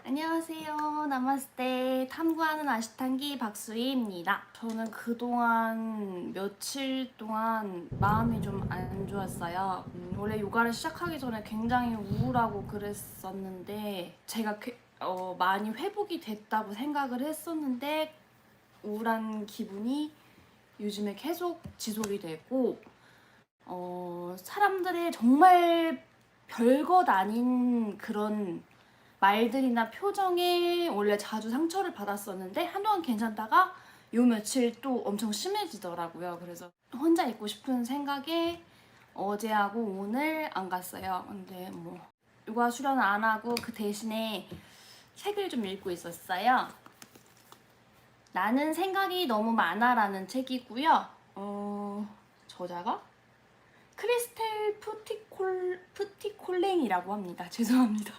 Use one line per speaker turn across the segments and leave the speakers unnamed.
안녕하세요. 나마스테. 탐구하는 아시탄기 박수희입니다. 저는 그동안 며칠 동안 마음이 좀 안 좋았어요. 원래 요가를 시작하기 전에 굉장히 우울하고 그랬었는데 제가 많이 회복이 됐다고 생각을 했었는데 우울한 기분이 요즘에 계속 지속이 되고 사람들의 정말 별것 아닌 그런 말들이나 표정에 원래 자주 상처를 받았었는데 한동안 괜찮다가 요 며칠 또 엄청 심해지더라고요. 그래서 혼자 있고 싶은 생각에 어제하고 오늘 안 갔어요. 근데 뭐 요가 수련 안 하고 그 대신에 책을 좀 읽고 있었어요. 나는 생각이 너무 많아라는 책이고요. 저자가 크리스텔 푸티콜랭이라고 합니다. 죄송합니다.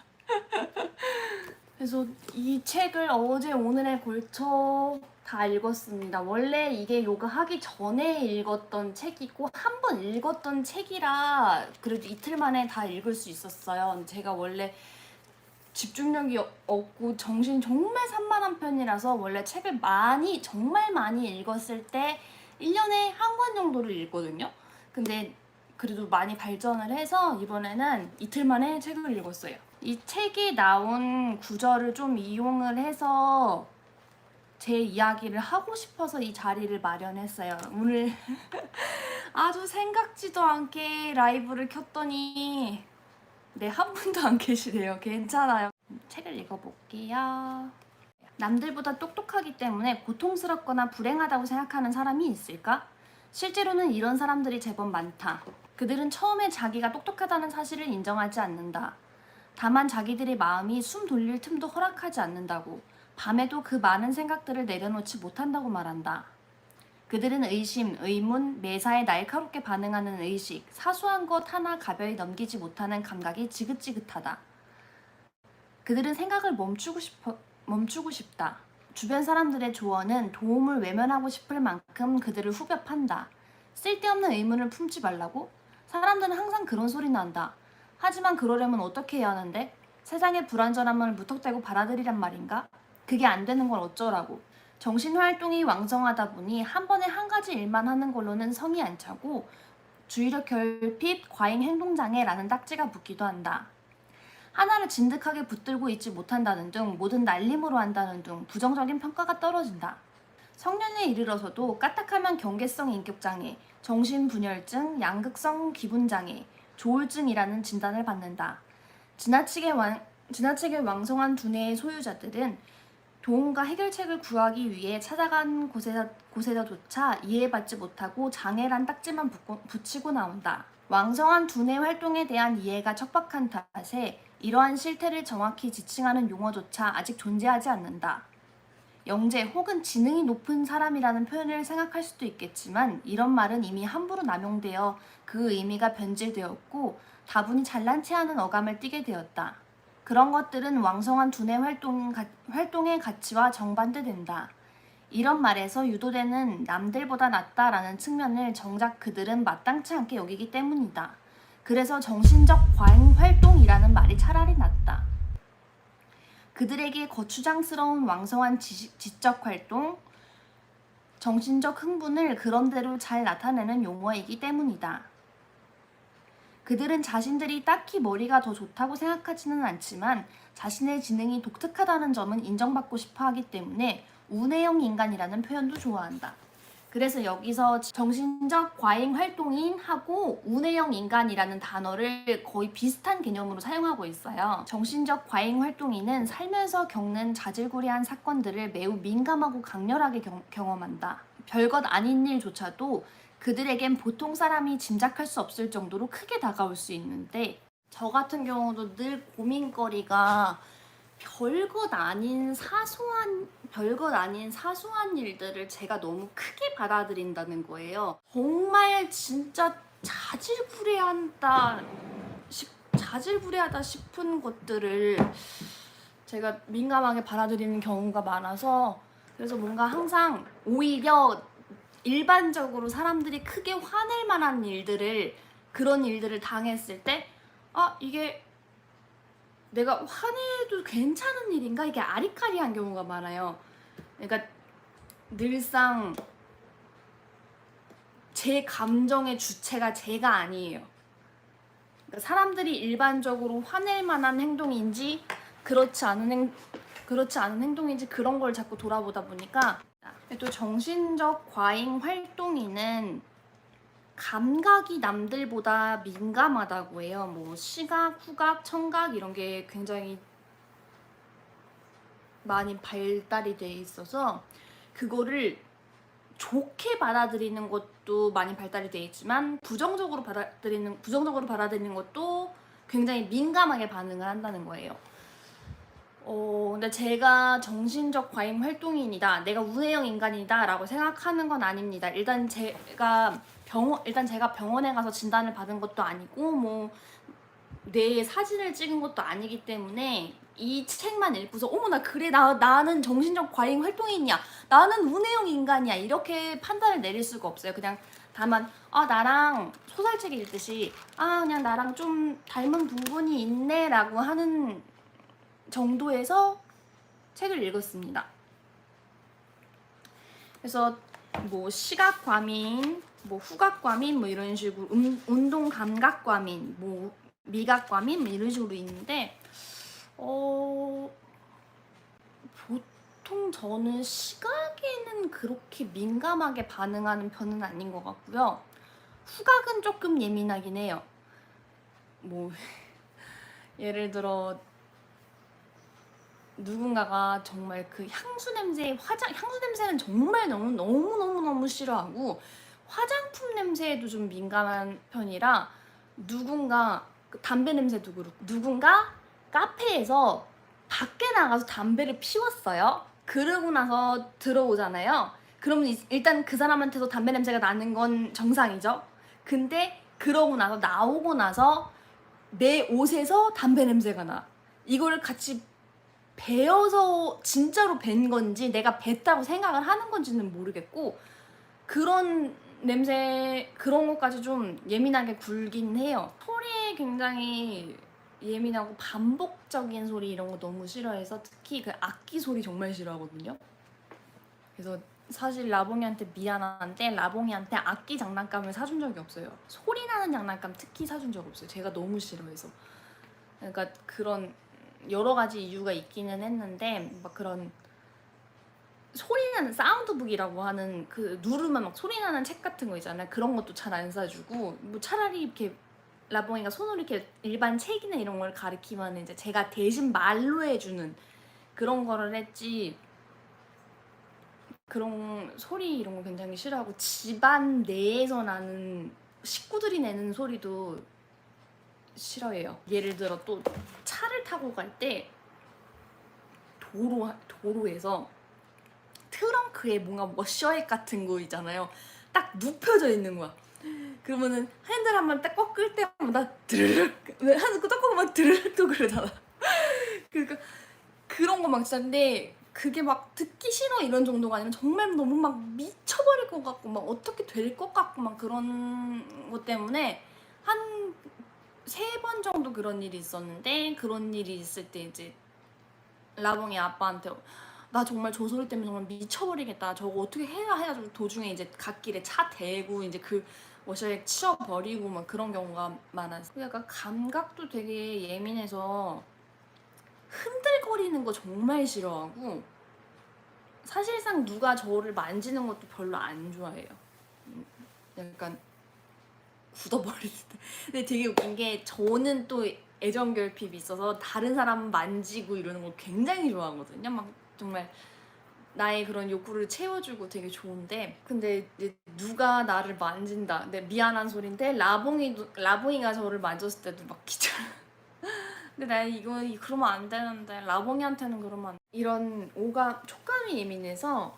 그래서 이 책을 어제 오늘에 걸쳐 다 읽었습니다. 원래 이게 요가 하기 전에 읽었던 책이고 한 번 읽었던 책이라 그래도 이틀 만에 다 읽을 수 있었어요. 제가 원래 집중력이 없고 정신 정말 산만한 편이라서 원래 책을 정말 많이 읽었을 때 1년에 한 권 정도를 읽거든요. 근데 그래도 많이 발전을 해서 이번에는 이틀 만에 책을 읽었어요. 이 책에 나온 구절을 좀 이용을 해서 제 이야기를 하고 싶어서 이 자리를 마련했어요. 오늘 아주 생각지도 않게 라이브를 켰더니 한 분도 안 계시네요. 괜찮아요. 책을 읽어볼게요. 남들보다 똑똑하기 때문에 고통스럽거나 불행하다고 생각하는 사람이 있을까? 실제로는 이런 사람들이 제법 많다. 그들은 처음에 자기가 똑똑하다는 사실을 인정하지 않는다. 다만 자기들의 마음이 숨 돌릴 틈도 허락하지 않는다고, 밤에도 그 많은 생각들을 내려놓지 못한다고 말한다. 그들은 의심, 의문, 매사에 날카롭게 반응하는 의식, 사소한 것 하나 가벼이 넘기지 못하는 감각이 지긋지긋하다. 그들은 생각을 멈추고 싶다. 주변 사람들의 조언은 도움을 외면하고 싶을 만큼 그들을 후벼 판다. 쓸데없는 의문을 품지 말라고? 사람들은 항상 그런 소리나 한다. 하지만 그러려면 어떻게 해야 하는데? 세상의 불완전함을 무턱대고 받아들이란 말인가? 그게 안 되는 걸 어쩌라고? 정신활동이 왕성하다 보니 한 번에 한 가지 일만 하는 걸로는 성이 안 차고 주의력 결핍, 과잉 행동장애라는 딱지가 붙기도 한다. 하나를 진득하게 붙들고 있지 못한다는 등 모든 날림으로 한다는 등 부정적인 평가가 떨어진다. 성년에 이르러서도 까딱하면 경계성 인격장애, 정신분열증, 양극성 기분장애, 조울증이라는 진단을 받는다. 지나치게 왕성한 두뇌의 소유자들은 도움과 해결책을 구하기 위해 찾아간 곳에서조차 이해받지 못하고 장애란 딱지만 붙이고 나온다. 왕성한 두뇌 활동에 대한 이해가 척박한 탓에 이러한 실태를 정확히 지칭하는 용어조차 아직 존재하지 않는다. 영재 혹은 지능이 높은 사람이라는 표현을 생각할 수도 있겠지만 이런 말은 이미 함부로 남용되어 그 의미가 변질되었고 다분히 잘난 체하는 어감을 띠게 되었다. 그런 것들은 왕성한 두뇌 활동의 가치와 정반대된다. 이런 말에서 유도되는 남들보다 낫다라는 측면을 정작 그들은 마땅치 않게 여기기 때문이다. 그래서 정신적 과잉 활동이라는 말이 차라리 낫다. 그들에게 거추장스러운 왕성한 지적 활동, 정신적 흥분을 그런대로 잘 나타내는 용어이기 때문이다. 그들은 자신들이 딱히 머리가 더 좋다고 생각하지는 않지만 자신의 지능이 독특하다는 점은 인정받고 싶어 하기 때문에 우뇌형 인간이라는 표현도 좋아한다. 그래서 여기서 정신적 과잉 활동인 하고 우뇌형 인간이라는 단어를 거의 비슷한 개념으로 사용하고 있어요. 정신적 과잉 활동인은 살면서 겪는 자질구레한 사건들을 매우 민감하고 강렬하게 경험한다. 별것 아닌 일조차도 그들에겐 보통 사람이 짐작할 수 없을 정도로 크게 다가올 수 있는데 저 같은 경우도 늘 고민거리가 별것 아닌 사소한 일들을 제가 너무 크게 받아들인다는 거예요. 정말 진짜 자질구레하다 싶은 것들을 제가 민감하게 받아들이는 경우가 많아서 그래서 뭔가 항상 오히려 일반적으로 사람들이 크게 화낼 만한 그런 일들을 당했을 때 이게 내가 화내도 괜찮은 일인가? 이게 아리까리한 경우가 많아요. 그러니까 늘상 제 감정의 주체가 제가 아니에요. 그러니까 사람들이 일반적으로 화낼 만한 행동인지 그렇지 않은 행동인지 그런 걸 자꾸 돌아보다 보니까. 또 정신적 과잉 활동인은 감각이 남들보다 민감하다고 해요. 뭐 시각, 후각, 청각 이런 게 굉장히 많이 발달이 돼 있어서 그거를 좋게 받아들이는 것도 많이 발달이 돼 있지만 부정적으로 받아들이는 것도 굉장히 민감하게 반응을 한다는 거예요. 근데 제가 정신적 과잉 활동인이다, 내가 우회형 인간이다 라고 생각하는 건 아닙니다. 일단 제가 병원에 가서 진단을 받은 것도 아니고 뭐 뇌에 사진을 찍은 것도 아니기 때문에 이 책만 읽고서 어머나 그래 나는 정신적 과잉 활동인이야, 나는 우뇌형 인간이야 이렇게 판단을 내릴 수가 없어요. 그냥 다만 나랑 소설책 읽듯이 그냥 나랑 좀 닮은 부분이 있네 라고 하는 정도에서 책을 읽었습니다. 그래서 뭐 시각 과민, 뭐 후각 과민, 뭐 이런 식으로 운동 감각 과민, 뭐 미각 과민, 뭐 이런 식으로 있는데 보통 저는 시각에는 그렇게 민감하게 반응하는 편은 아닌 것 같고요. 후각은 조금 예민하긴 해요. 뭐 예를 들어 누군가가 정말 그 향수 냄새는 정말 너무 싫어하고 화장품 냄새에도 좀 민감한 편이라 누군가 담배 냄새도 그렇고 누군가 카페에서 밖에 나가서 담배를 피웠어요. 그러고 나서 들어오잖아요. 그러면 일단 그 사람한테서 담배 냄새가 나는 건 정상이죠. 근데 그러고 나서 나오고 나서 내 옷에서 담배 냄새가 나. 이거를 같이 배어서 진짜로 뵌 건지 내가 뵀다고 생각을 하는 건지는 모르겠고 그런 냄새 그런 것까지 좀 예민하게 굴긴 해요. 소리에 굉장히 예민하고 반복적인 소리 이런 거 너무 싫어해서 특히 그 악기 소리 정말 싫어하거든요. 그래서 사실 라봉이한테 미안한데 라봉이한테 악기 장난감을 사준 적이 없어요. 소리 나는 장난감 특히 사준 적 없어요. 제가 너무 싫어해서. 그러니까 그런 여러 가지 이유가 있기는 했는데 막 그런 소리나는 사운드북이라고 하는 그 누르면 막 소리나는 책 같은 거 있잖아요. 그런 것도 잘 안 사주고 뭐 차라리 이렇게 라봉이가 손으로 이렇게 일반 책이나 이런 걸 가리키면 이제 제가 대신 말로 해주는 그런 거를 했지 그런 소리 이런 거 굉장히 싫어하고 집안 내에서 나는 식구들이 내는 소리도 싫어해요. 예를 들어 또 차를 타고 갈 때 도로에서 트렁크에 뭔가 워셔액 같은 거 있잖아요. 딱 눕혀져 있는 거야. 그러면은 핸들 한번 딱 꺾을 때마다 드르륵 하는 거 꺾고 막 드르륵 또 그러잖아. 그러니까 그런 거 막 진짜인데 그게 막 듣기 싫어 이런 정도가 아니라 정말 너무 막 미쳐버릴 것 같고 막 어떻게 될 것 같고 막 그런 것 때문에 한 3번 정도 그런 일이 있었는데 그런 일이 있을 때 이제 라봉이 아빠한테 나 정말 저 소리 때문에 정말 미쳐버리겠다. 저거 어떻게 해가지고 도중에 이제 갓길에 차 대고 이제 그 워셔액 치워버리고 막 그런 경우가 많았어. 약간 감각도 되게 예민해서 흔들거리는 거 정말 싫어하고 사실상 누가 저를 만지는 것도 별로 안 좋아해요. 약간 굳어버릴 때. 근데 되게 웃긴 게 저는 또 애정결핍이 있어서 다른 사람 만지고 이러는 걸 굉장히 좋아하거든요. 막 정말 나의 그런 욕구를 채워주고 되게 좋은데 근데 이제 누가 나를 만진다. 근데 미안한 소린데 라봉이가 저를 만졌을 때도 막 귀찮아. 근데 나 이거 그러면 안 되는데 라봉이한테는 그러면 안 돼. 이런 촉감이 예민해서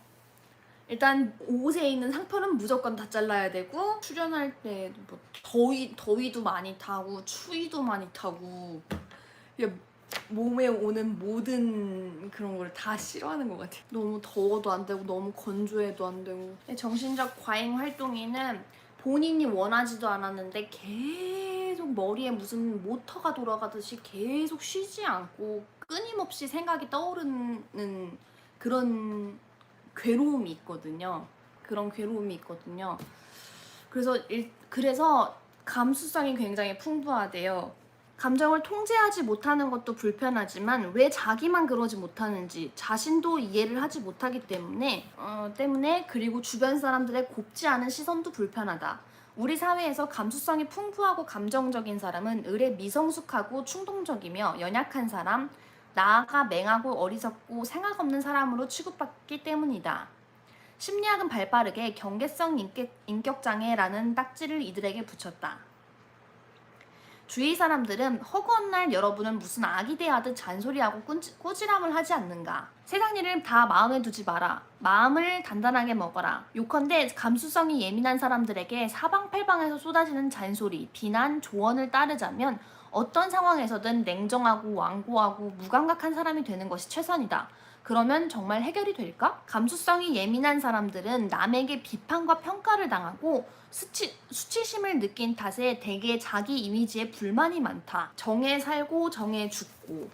일단 옷에 있는 상표는 무조건 다 잘라야 되고 출연할 때 뭐 더위도 많이 타고 추위도 많이 타고 몸에 오는 모든 그런 걸 다 싫어하는 것 같아요. 너무 더워도 안 되고 너무 건조해도 안 되고 정신적 과잉 활동에는 본인이 원하지도 않았는데 계속 머리에 무슨 모터가 돌아가듯이 계속 쉬지 않고 끊임없이 생각이 떠오르는 그런 괴로움이 있거든요. 그런 괴로움이 있거든요. 그래서 감수성이 굉장히 풍부하대요. 감정을 통제하지 못하는 것도 불편하지만 왜 자기만 그러지 못하는지 자신도 이해를 하지 못하기 때문에 그리고 주변 사람들의 곱지 않은 시선도 불편하다. 우리 사회에서 감수성이 풍부하고 감정적인 사람은 의례 미성숙하고 충동적이며 연약한 사람, 나아가 맹하고 어리석고 생각 없는 사람으로 취급받기 때문이다. 심리학은 발빠르게 경계성 인격장애라는 딱지를 이들에게 붙였다. 주위 사람들은 허구한 날 여러분은 무슨 아기 대하듯 잔소리하고 꾸지람을 하지 않는가. 세상 일을 다 마음에 두지 마라. 마음을 단단하게 먹어라. 요컨대 감수성이 예민한 사람들에게 사방팔방에서 쏟아지는 잔소리, 비난, 조언을 따르자면 어떤 상황에서든 냉정하고 완고하고 무감각한 사람이 되는 것이 최선이다. 그러면 정말 해결이 될까? 감수성이 예민한 사람들은 남에게 비판과 평가를 당하고 수치심을 느낀 탓에 대개 자기 이미지에 불만이 많다. 정에 살고 정에 죽고.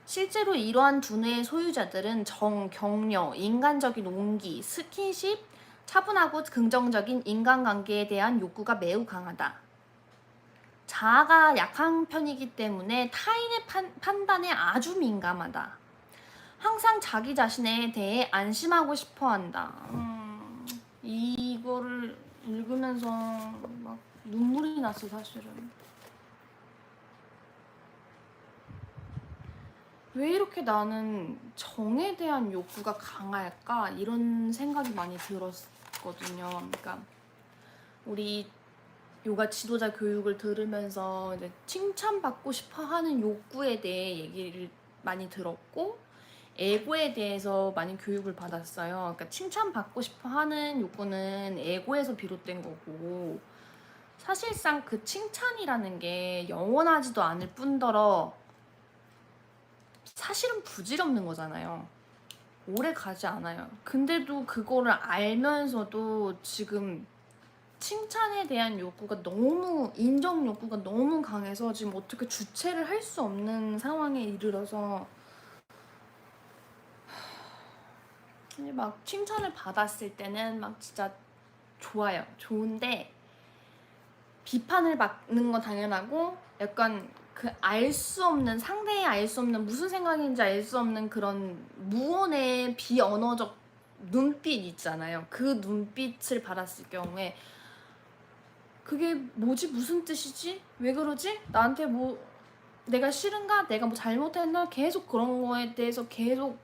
실제로 이러한 두뇌의 소유자들은 정, 격려, 인간적인 온기, 스킨십, 차분하고 긍정적인 인간관계에 대한 욕구가 매우 강하다. 자아가 약한 편이기 때문에 타인의 판단에 아주 민감하다. 항상 자기 자신에 대해 안심하고 싶어 한다. 이거를 읽으면서 막 눈물이 났어, 사실은. 왜 이렇게 나는 정에 대한 욕구가 강할까? 이런 생각이 많이 들었거든요. 그러니까 우리 요가 지도자 교육을 들으면서 이제 칭찬받고 싶어 하는 욕구에 대해 얘기를 많이 들었고, 에고에 대해서 많이 교육을 받았어요. 그러니까 칭찬받고 싶어 하는 욕구는 에고에서 비롯된 거고, 사실상 그 칭찬이라는 게 영원하지도 않을 뿐더러 사실은 부질없는 거잖아요. 오래 가지 않아요. 근데도 그거를 알면서도 지금 칭찬에 대한 욕구가 너무, 인정 욕구가 너무 강해서 지금 어떻게 주체를 할 수 없는 상황에 이르러서 막 칭찬을 받았을 때는 막 진짜 좋아요. 좋은데 비판을 받는 건 당연하고 약간 그 알 수 없는, 상대의 알 수 없는, 무슨 생각인지 알 수 없는 그런 무언의 비언어적 눈빛 있잖아요. 그 눈빛을 받았을 경우에 그게 뭐지? 무슨 뜻이지? 왜 그러지? 나한테 뭐 내가 싫은가? 내가 뭐 잘못했나? 계속 그런 거에 대해서 계속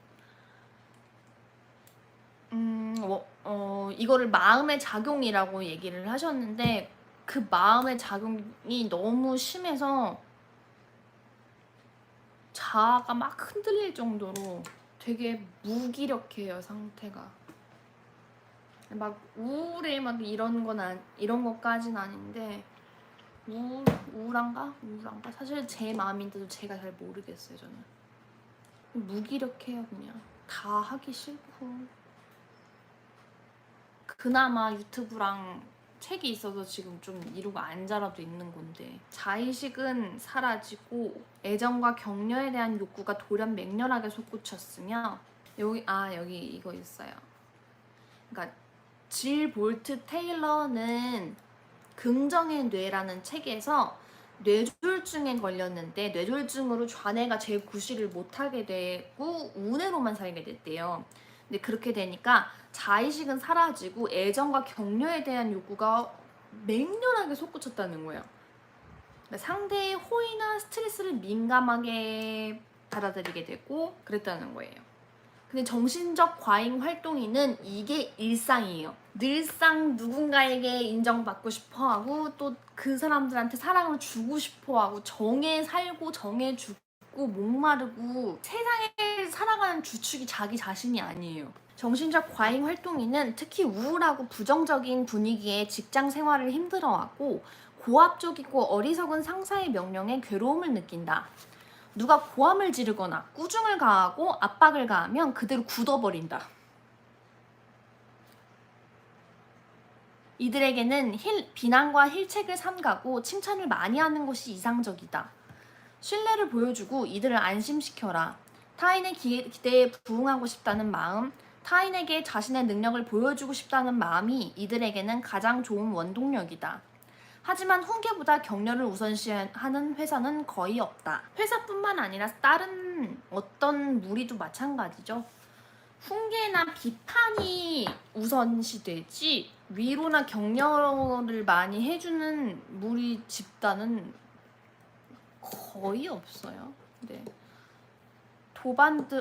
이거를 마음의 작용이라고 얘기를 하셨는데 그 마음의 작용이 너무 심해서 자아가 막 흔들릴 정도로 되게 무기력해요, 상태가. 막 우울해 막 이런 것까지는 아닌데 우울한가? 사실 제 마음인데도 제가 잘 모르겠어요. 저는 무기력해요. 그냥 다 하기 싫고. 그나마 유튜브랑 책이 있어서 지금 좀 이루고 앉아라도 있는 건데, 자의식은 사라지고 애정과 격려에 대한 욕구가 돌연 맹렬하게 솟구쳤으며, 여기 이거 있어요. 그러니까 질 볼트 테일러는 긍정의 뇌라는 책에서 뇌졸중에 걸렸는데 뇌졸중으로 좌뇌가 재구실을 못하게 되고 우뇌로만 살게 됐대요. 근데 그렇게 되니까 자의식은 사라지고 애정과 격려에 대한 욕구가 맹렬하게 솟구쳤다는 거예요. 그러니까 상대의 호의나 스트레스를 민감하게 받아들이게 되고 그랬다는 거예요. 근데 정신적 과잉 활동인은 이게 일상이에요. 늘상 누군가에게 인정받고 싶어하고 또 그 사람들한테 사랑을 주고 싶어하고 정에 살고 정에 죽고 목마르고 세상에 살아가는 주축이 자기 자신이 아니에요. 정신적 과잉 활동인은 특히 우울하고 부정적인 분위기에 직장 생활을 힘들어하고 고압적이고 어리석은 상사의 명령에 괴로움을 느낀다. 누가 고함을 지르거나 꾸중을 가하고 압박을 가하면 그대로 굳어버린다. 이들에게는 비난과 힐책을 삼가고 칭찬을 많이 하는 것이 이상적이다. 신뢰를 보여주고 이들을 안심시켜라. 타인의 기대에 부응하고 싶다는 마음, 타인에게 자신의 능력을 보여주고 싶다는 마음이 이들에게는 가장 좋은 원동력이다. 하지만 훈계보다 격려를 우선시하는 회사는 거의 없다. 회사뿐만 아니라 다른 어떤 무리도 마찬가지죠. 훈계나 비판이 우선시되지 위로나 격려를 많이 해주는 무리 집단은 거의 없어요. 네.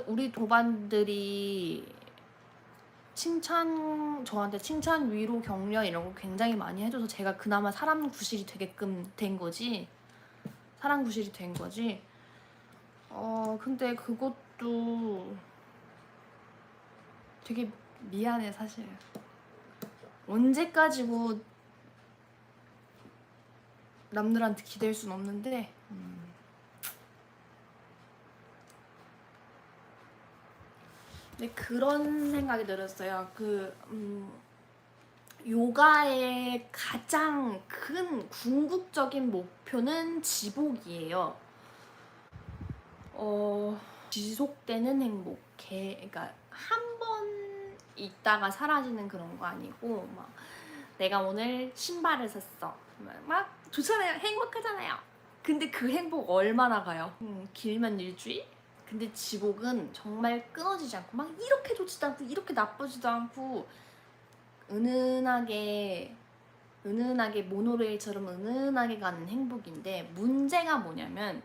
우리 도반들이 저한테 칭찬, 위로, 격려 이런 거 굉장히 많이 해줘서 제가 그나마 사람 구실이 되게끔 된 거지. 사람 구실이 된 거지. 근데 그것도 되게 미안해, 사실. 언제까지고 남들한테 기댈 순 없는데 근데 그런 생각이 들었어요. 요가의 가장 큰 궁극적인 목표는 지복이에요. 지속되는 행복. 그러니까 한 번 있다가 사라지는 그런 거 아니고 막 내가 오늘 신발을 샀어. 막 좋잖아요. 행복하잖아요. 근데 그 행복 얼마나 가요? 길면 일주일? 근데 지복은 정말 끊어지지 않고 막 이렇게 좋지도 않고 이렇게 나쁘지도 않고 은은하게 모노레일처럼 은은하게 가는 행복인데 문제가 뭐냐면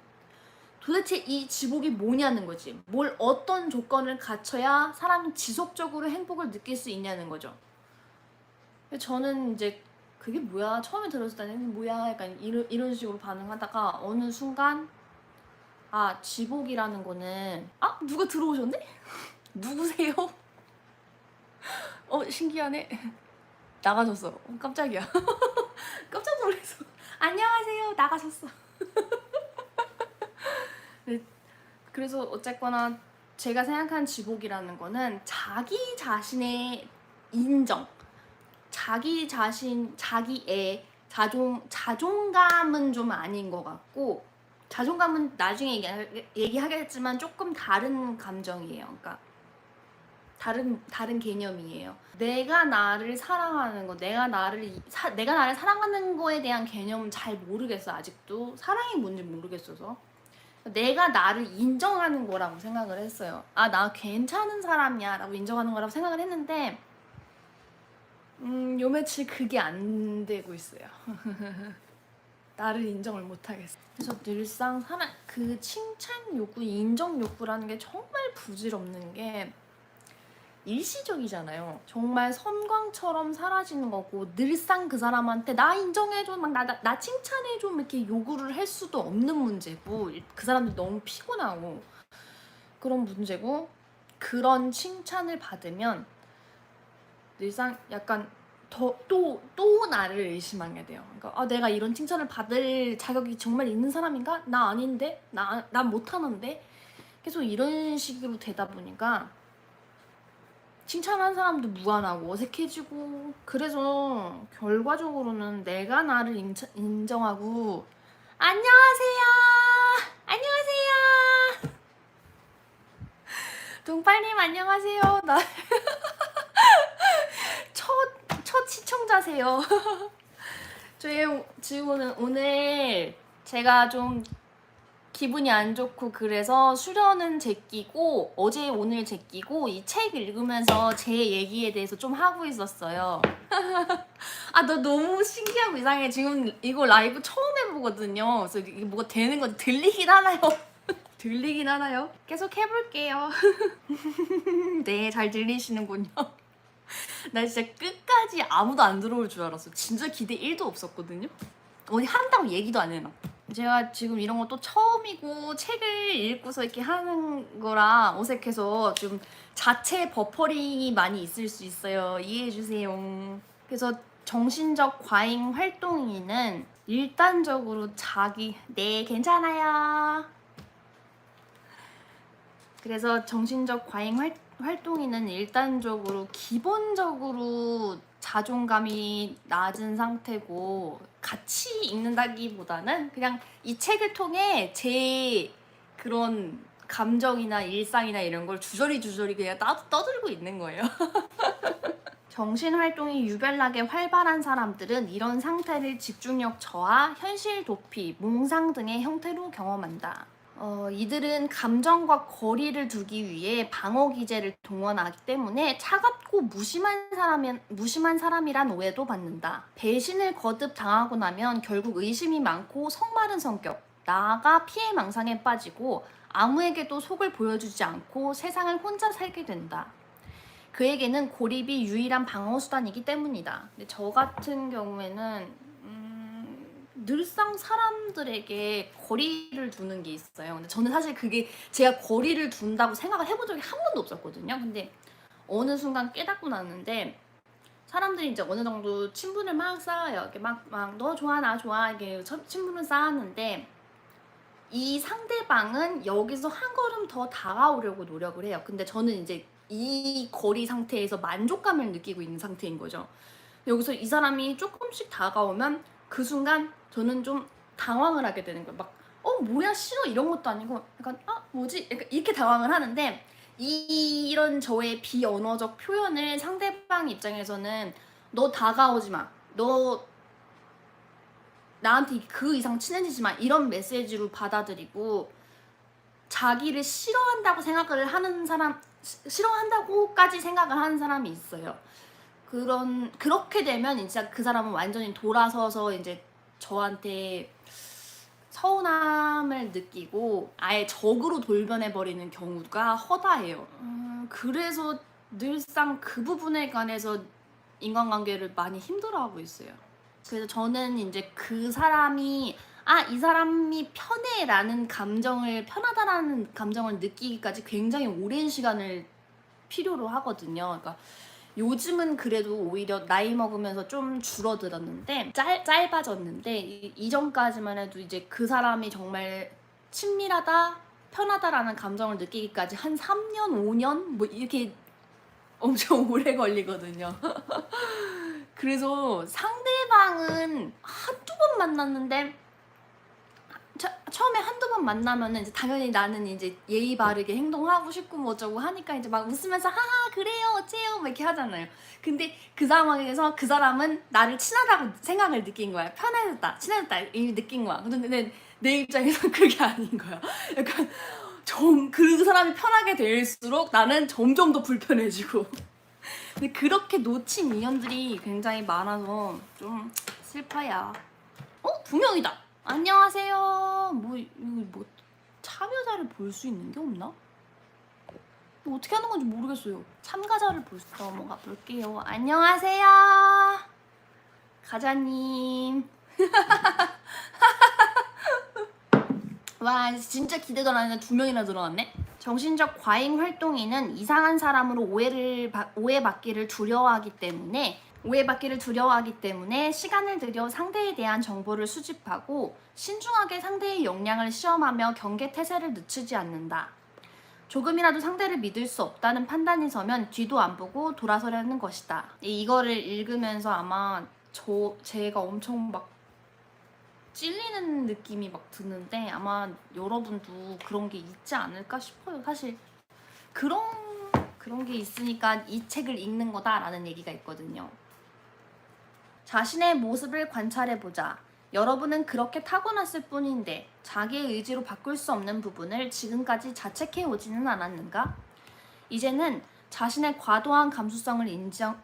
도대체 이 지복이 뭐냐는 거지. 어떤 조건을 갖춰야 사람이 지속적으로 행복을 느낄 수 있냐는 거죠. 저는 이제 그게 뭐야? 처음에 들었을 때는 뭐야? 약간 이런 식으로 반응하다가 어느 순간 지복이라는 거는 누가 들어오셨네? 누구세요? 신기하네. 나가셨어. 깜짝이야. 깜짝 놀랐어. 안녕하세요. 나가셨어. 네, 그래서 어쨌거나 제가 생각한 지복이라는 거는 자기 자신의 인정, 자기의 자존감은 좀 아닌 것 같고, 자존감은 나중에 얘기하겠지만 조금 다른 감정이에요. 그러니까 다른 개념이에요. 내가 나를 사랑하는 거, 내가 나를 사랑하는 거에 대한 개념은 잘 모르겠어. 아직도 사랑이 뭔지 모르겠어서 내가 나를 인정하는 거라고 생각을 했어요. 나 괜찮은 사람이야 라고 인정하는 거라고 생각을 했는데 요 며칠 그게 안 되고 있어요. 나를 인정을 못 하겠어. 그래서 늘상 그 칭찬 욕구, 인정 욕구라는 게 정말 부질없는 게 일시적이잖아요. 정말 섬광처럼 사라지는 거고 늘상 그 사람한테 나 인정해줘, 막 나 칭찬해줘 이렇게 요구를 할 수도 없는 문제고 그 사람들 너무 피곤하고 그런 문제고 그런 칭찬을 받으면 늘상 약간 또 나를 의심하게 돼요. 그러니까 내가 이런 칭찬을 받을 자격이 정말 있는 사람인가? 나 아닌데? 난 못하는데? 계속 이런 식으로 되다 보니까 칭찬한 사람도 무안하고 어색해지고 그래서 결과적으로는 내가 나를 인정하고 안녕하세요 동팔님 안녕하세요. 나 첫 시청자세요. 지금 오늘 제가 좀 기분이 안 좋고 그래서 수련은 제끼고 어제 오늘 제끼고 이 책 읽으면서 제 얘기에 대해서 좀 하고 있었어요. 너 너무 신기하고 이상해. 지금 이거 라이브 처음 해보거든요. 그래서 이게 뭐가 되는 건지 들리긴 하나요? 들리긴 하나요? 계속 해볼게요. 네, 잘 들리시는군요. 나 진짜 끝까지 아무도 안 들어올 줄 알았어. 진짜 기대 1도 없었거든요. 어디 한다고 얘기도 안 해놔. 제가 지금 이런 거 또 처음이고 책을 읽고서 이렇게 하는 거라 어색해서 좀 자체 버퍼링이 많이 있을 수 있어요. 이해해주세요. 그래서 정신적 과잉 활동인은 일단적으로 네, 괜찮아요. 그래서 정신적 과잉 활동인은 일단적으로 기본적으로 자존감이 낮은 상태고 같이 읽는다기보다는 그냥 이 책을 통해 제 그런 감정이나 일상이나 이런 걸 주저리 그냥 떠들고 있는 거예요. 정신활동이 유별나게 활발한 사람들은 이런 상태를 집중력 저하, 현실 도피, 몽상 등의 형태로 경험한다. 이들은 감정과 거리를 두기 위해 방어 기제를 동원하기 때문에 차갑고 무심한 사람이란 오해도 받는다. 배신을 거듭 당하고 나면 결국 의심이 많고 성마른 성격, 나아가 피해망상에 빠지고 아무에게도 속을 보여주지 않고 세상을 혼자 살게 된다. 그에게는 고립이 유일한 방어 수단이기 때문이다. 근데 저 같은 경우에는 늘상 사람들에게 거리를 두는 게 있어요. 근데 저는 사실 그게 제가 거리를 둔다고 생각을 해본 적이 한 번도 없었거든요. 근데 어느 순간 깨닫고 났는데 사람들이 이제 어느 정도 친분을 막 쌓아요. 이렇게 막 너 좋아 나 좋아 이게 친분을 쌓았는데 이 상대방은 여기서 한 걸음 더 다가오려고 노력을 해요. 근데 저는 이제 이 거리 상태에서 만족감을 느끼고 있는 상태인 거죠. 여기서 이 사람이 조금씩 다가오면 그 순간 저는 좀 당황을 하게 되는 거예요. 막 뭐야 싫어 이런 것도 아니고 약간 뭐지? 약간 이렇게 당황을 하는데 이런 저의 비언어적 표현을 상대방 입장에서는 너 다가오지 마. 너 나한테 그 이상 친해지지 마. 이런 메시지로 받아들이고 자기를 싫어한다고 생각을 하는 사람, 싫어한다고까지 생각을 하는 사람이 있어요. 그렇게 되면 진짜 그 사람은 완전히 돌아서서 이제 저한테 서운함을 느끼고 아예 적으로 돌변해버리는 경우가 허다해요. 그래서 늘상 그 부분에 관해서 인간관계를 많이 힘들어하고 있어요. 그래서 저는 이제 그 사람이 이 사람이 편해라는 편하다라는 감정을 느끼기까지 굉장히 오랜 시간을 필요로 하거든요. 그러니까 요즘은 그래도 오히려 나이 먹으면서 좀 줄어들었는데 짧아졌는데 이전까지만 해도 이제 그 사람이 정말 친밀하다, 편하다라는 감정을 느끼기까지 한 3년, 5년 뭐 이렇게 엄청 오래 걸리거든요. 그래서 상대방은 한두 번 만났는데 처음에 한두 번 만나면은 이제 당연히 나는 이제 예의 바르게 행동하고 싶고 뭐 어쩌고 하니까 이제 막 웃으면서 하하 그래요 어째요 막 이렇게 하잖아요. 근데 그 상황에서 그 사람은 나를 친하다고 생각을 느낀 거야. 편해졌다, 친해졌다 이 느낀 거야. 근데 내 입장에서 그게 아닌 거야. 약간 그 사람이 편하게 될수록 나는 점점 더 불편해지고. 근데 그렇게 놓친 인연들이 굉장히 많아서 좀 슬퍼요. 2명이다. 안녕하세요. 뭐 참여자를 볼 수 있는 게 없나? 뭐 어떻게 하는 건지 모르겠어요. 참가자를 넘어가 볼게요. 안녕하세요. 가자님. 와 진짜 기대도 안 했는데 2명이나 들어왔네. 정신적 과잉 활동인은 이상한 사람으로 오해받기를 두려워하기 때문에 시간을 들여 상대에 대한 정보를 수집하고 신중하게 상대의 역량을 시험하며 경계태세를 늦추지 않는다. 조금이라도 상대를 믿을 수 없다는 판단이 서면 뒤도 안 보고 돌아서려는 것이다. 이거를 읽으면서 아마 제가 엄청 막 찔리는 느낌이 막 드는데 아마 여러분도 그런 게 있지 않을까 싶어요. 사실 그런 게 있으니까 이 책을 읽는 거다라는 얘기가 있거든요. 자신의 모습을 관찰해보자. 여러분은 그렇게 타고났을 뿐인데 자기의 의지로 바꿀 수 없는 부분을 지금까지 자책해오지는 않았는가? 이제는 자신의 과도한 감수성을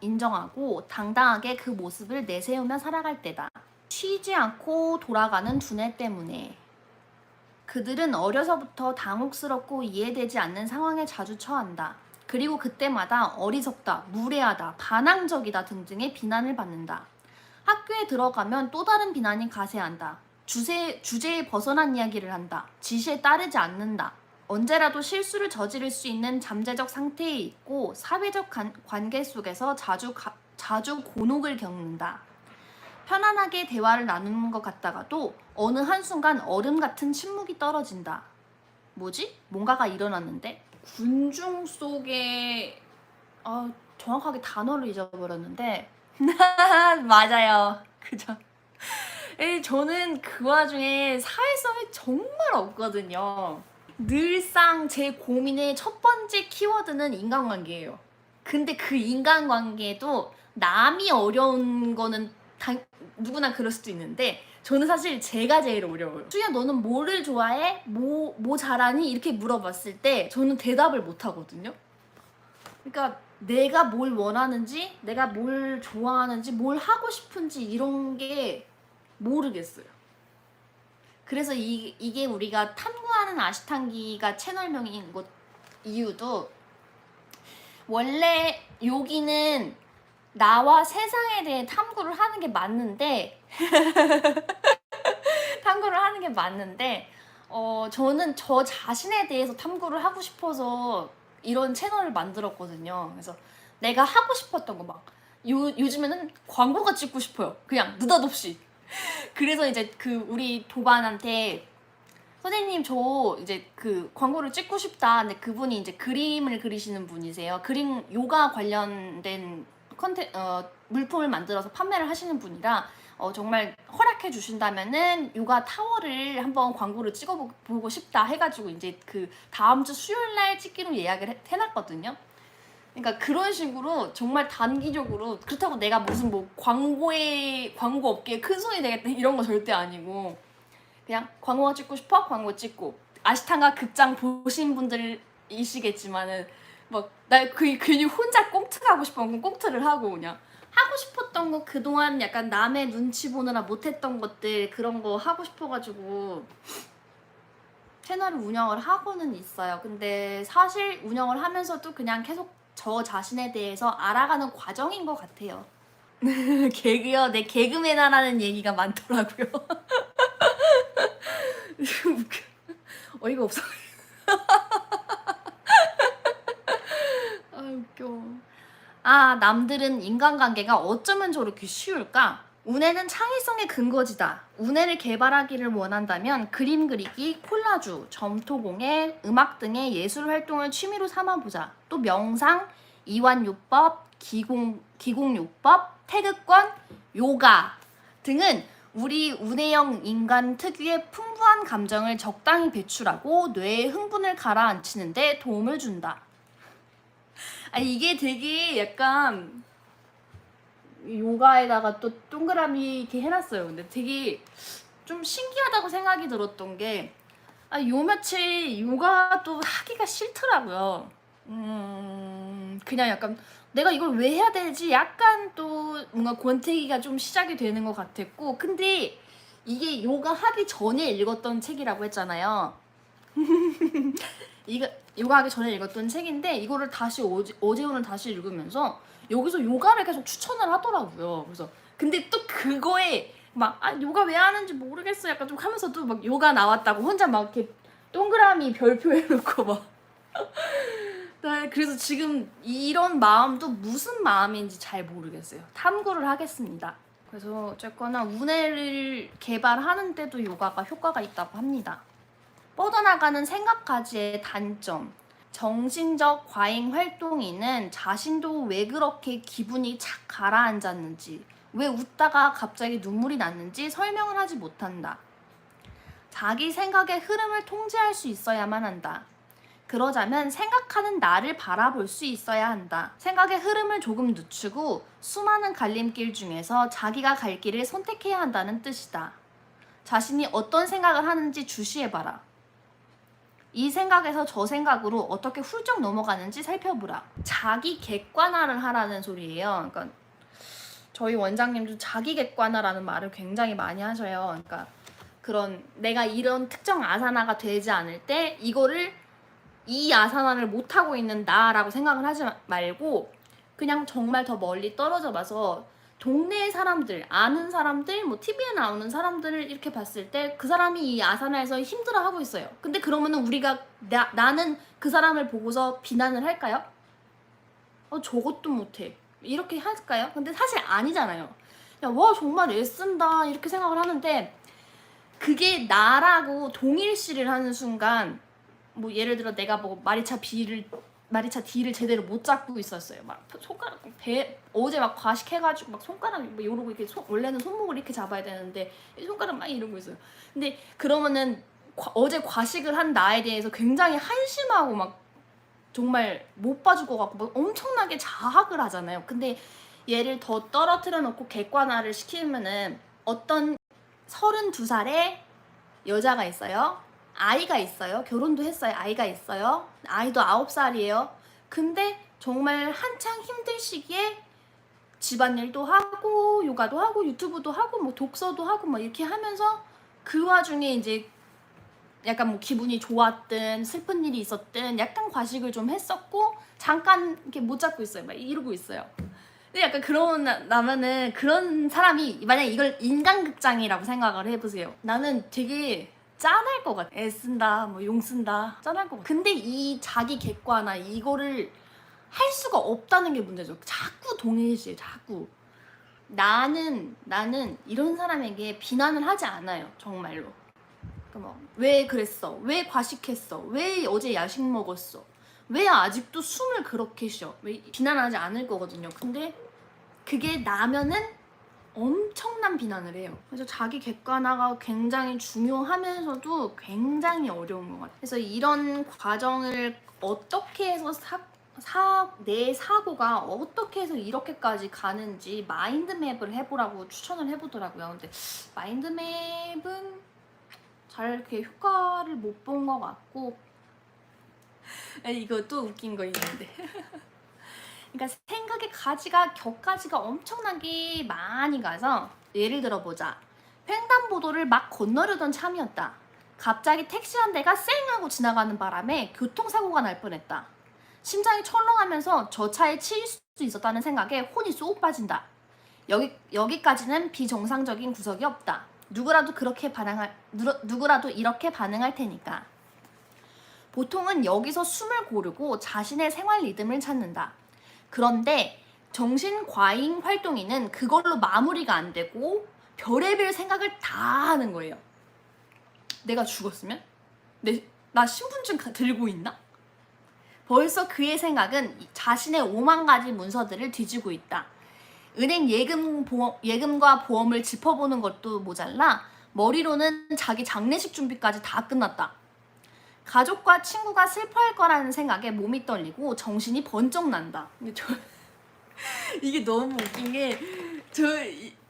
인정하고 당당하게 그 모습을 내세우며 살아갈 때다. 쉬지 않고 돌아가는 두뇌 때문에 그들은 어려서부터 당혹스럽고 이해되지 않는 상황에 자주 처한다. 그리고 그때마다 어리석다, 무례하다, 반항적이다 등등의 비난을 받는다. 학교에 들어가면 또 다른 비난이 가세한다. 주제에 벗어난 이야기를 한다. 지시에 따르지 않는다. 언제라도 실수를 저지를 수 있는 잠재적 상태에 있고 사회적 관계 속에서 자주 곤혹을 겪는다. 편안하게 대화를 나누는 것 같다가도 어느 한순간 얼음 같은 침묵이 떨어진다. 뭐지? 뭔가가 일어났는데? 군중 속에 정확하게 단어를 잊어버렸는데 맞아요. 그죠? 저는 그 와중에 사회성이 정말 없거든요. 늘상 제 고민의 첫 번째 키워드는 인간관계예요. 근데 그 인간관계도 남이 어려운 거는 누구나 그럴 수도 있는데 저는 사실 제가 제일 어려워요. 수야 너는 뭐를 좋아해? 뭐 잘하니? 이렇게 물어봤을 때 저는 대답을 못 하거든요. 그러니까 내가 뭘 원하는지, 내가 뭘 좋아하는지, 뭘 하고 싶은지 이런 게 모르겠어요. 그래서 이게 우리가 탐구하는 아시탄기가 채널명인 것 이유도 원래 여기는 나와 세상에 대해 탐구를 하는 게 맞는데 저는 저 자신에 대해서 탐구를 하고 싶어서 이런 채널을 만들었거든요. 그래서 내가 하고 싶었던 거 막 요즘에는 광고가 찍고 싶어요. 그냥 느닷없이. 그래서 이제 그 우리 도반한테 선생님 저 이제 그 광고를 찍고 싶다. 근데 그분이 이제 그림을 그리시는 분이세요. 그림 요가 관련된 물품을 만들어서 판매를 하시는 분이라 정말 허락해 주신다면은 요가 타워를 한번 광고를 찍어보고 싶다 해가지고 이제 그 다음 주 수요일 날 찍기로 예약을 해놨거든요. 그러니까 그런 식으로 정말 단기적으로 그렇다고 내가 무슨 뭐 광고 업계에 큰 손이 되겠다 이런 거 절대 아니고 그냥 광고가 찍고 싶어? 광고 찍고 아시탄가 극장 보신 분들이시겠지만은 막 나 괜히 혼자 꽁트하고 싶으면 꽁트를 하고 그냥 하고 싶었던 거 그동안 약간 남의 눈치 보느라 못했던 것들 그런 거 하고 싶어가지고 채널을 운영을 하고는 있어요. 근데 사실 운영을 하면서도 그냥 계속 저 자신에 대해서 알아가는 과정인 것 같아요. 개그요? 내 개그맨하라는 얘기가 많더라고요. 어이가 없어. 아 웃겨. 남들은 인간관계가 어쩌면 저렇게 쉬울까? 운해는 창의성의 근거지다. 운해를 개발하기를 원한다면 그림 그리기, 콜라주, 점토공예, 음악 등의 예술 활동을 취미로 삼아보자. 또 명상, 이완요법, 기공요법, 태극권, 요가 등은 우리 운해형 인간 특유의 풍부한 감정을 적당히 배출하고 뇌의 흥분을 가라앉히는 데 도움을 준다. 이게 되게 약간 요가에다가 또 동그라미 이렇게 해놨어요. 근데 되게 좀 신기하다고 생각이 들었던 게 요 며칠 요가도 하기가 싫더라고요. 그냥 약간 내가 이걸 왜 해야 되지? 약간 또 뭔가 권태기가 좀 시작이 되는 것 같았고 근데 이게 요가 하기 전에 읽었던 책이라고 했잖아요. 이거 요가 하기 전에 읽었던 책인데 이거를 다시 어제 오늘 다시 읽으면서 여기서 요가를 계속 추천을 하더라고요. 그래서 근데 또 그거에 막 요가 왜 하는지 모르겠어 약간 좀 하면서도 막 요가 나왔다고 혼자 막 이렇게 동그라미 별표 해놓고 막 네, 그래서 지금 이런 마음도 무슨 마음인지 잘 모르겠어요. 탐구를 하겠습니다. 그래서 어쨌거나 운해를 개발하는 데도 요가가 효과가 있다고 합니다. 뻗어나가는 생각까지의 단점. 정신적 과잉 활동이는 자신도 왜 그렇게 기분이 착 가라앉았는지, 왜 웃다가 갑자기 눈물이 났는지 설명을 하지 못한다. 자기 생각의 흐름을 통제할 수 있어야만 한다. 그러자면 생각하는 나를 바라볼 수 있어야 한다. 생각의 흐름을 조금 늦추고 수많은 갈림길 중에서 자기가 갈 길을 선택해야 한다는 뜻이다. 자신이 어떤 생각을 하는지 주시해봐라. 이 생각에서 저 생각으로 어떻게 훌쩍 넘어가는지 살펴보라. 자기 객관화를 하라는 소리예요. 그러니까 저희 원장님도 자기 객관화라는 말을 굉장히 많이 하셔요. 그러니까 그런 내가 이런 특정 아사나가 되지 않을 때 이거를 이 아사나를 못하고 있는 나라고 생각을 하지 말고 그냥 정말 더 멀리 떨어져 봐서 동네 사람들, 아는 사람들, 뭐 TV에 나오는 사람들을 이렇게 봤을 때 그 사람이 이 아사나에서 힘들어하고 있어요. 근데 그러면은 우리가 나는 그 사람을 보고서 비난을 할까요? 저것도 못해. 이렇게 할까요? 근데 사실 아니잖아요. 야, 와 정말 애쓴다 이렇게 생각을 하는데 그게 나라고 동일시를 하는 순간 뭐 예를 들어 내가 뭐 마리차 B를 마리차 D를 제대로 못 잡고 있었어요. 막 손가락 어제 막 과식해가지고 막 손가락 뭐 이러고 이렇게 원래는 손목을 이렇게 잡아야 되는데 손가락 막 이러고 있어요. 근데 그러면은 어제 과식을 한 나에 대해서 굉장히 한심하고 막 정말 못 봐줄 것 같고 막 엄청나게 자학을 하잖아요. 근데 얘를 더 떨어뜨려 놓고 객관화를 시키면은 어떤 32살의 여자가 있어요. 아이가 있어요. 결혼도 했어요. 아이가 있어요. 아이도 9살이에요. 근데 정말 한창 힘들 시기에 집안일도 하고 요가도 하고 유튜브도 하고 뭐 독서도 하고 뭐 이렇게 하면서 그 와중에 이제 약간 뭐 기분이 좋았든 슬픈 일이 있었든 약간 과식을 좀 했었고 잠깐 이렇게 못 잡고 있어요. 막 이러고 있어요. 근데 약간 나면은 그런 사람이 만약에 이걸 인간극장이라고 생각을 해보세요. 나는 되게 짠할 것 같아. 애쓴다, 뭐 용 쓴다, 짠할 것 같아. 근데 이 자기 객관화 이거를 할 수가 없다는 게 문제죠. 자꾸 동일시해, 자꾸. 나는 이런 사람에게 비난을 하지 않아요, 정말로. 왜 그랬어? 왜 과식했어? 왜 어제 야식 먹었어? 왜 아직도 숨을 그렇게 쉬어? 왜 비난하지 않을 거거든요. 근데 그게 나면은 엄청난 비난을 해요. 그래서 자기 객관화가 굉장히 중요하면서도 굉장히 어려운 것 같아요. 그래서 이런 과정을 어떻게 해서 내 사고가 어떻게 해서 이렇게까지 가는지 마인드맵을 해보라고 추천을 해보더라고요. 근데 마인드맵은 잘 이렇게 효과를 못 본 것 같고 이거 또 웃긴 거 있는데 그러니까 생각의 격가지가 엄청나게 많이 가서 예를 들어보자. 횡단보도를 막 건너려던 참이었다. 갑자기 택시 한 대가 쌩 하고 지나가는 바람에 교통사고가 날 뻔했다. 심장이 철렁하면서 저 차에 치일 수도 있었다는 생각에 혼이 쏙 빠진다. 여기까지는 비정상적인 구석이 없다. 누구라도 이렇게 반응할 테니까. 보통은 여기서 숨을 고르고 자신의 생활 리듬을 찾는다. 그런데 정신과잉 활동이는 그걸로 마무리가 안 되고 별의별 생각을 다 하는 거예요. 내가 죽었으면? 나 신분증 들고 있나? 벌써 그의 생각은 자신의 5만 가지 문서들을 뒤지고 있다. 은행 예금과 보험을 짚어보는 것도 모자라 머리로는 자기 장례식 준비까지 다 끝났다. 가족과 친구가 슬퍼할 거라는 생각에 몸이 떨리고 정신이 번쩍 난다. 근데 이게 너무 웃긴 게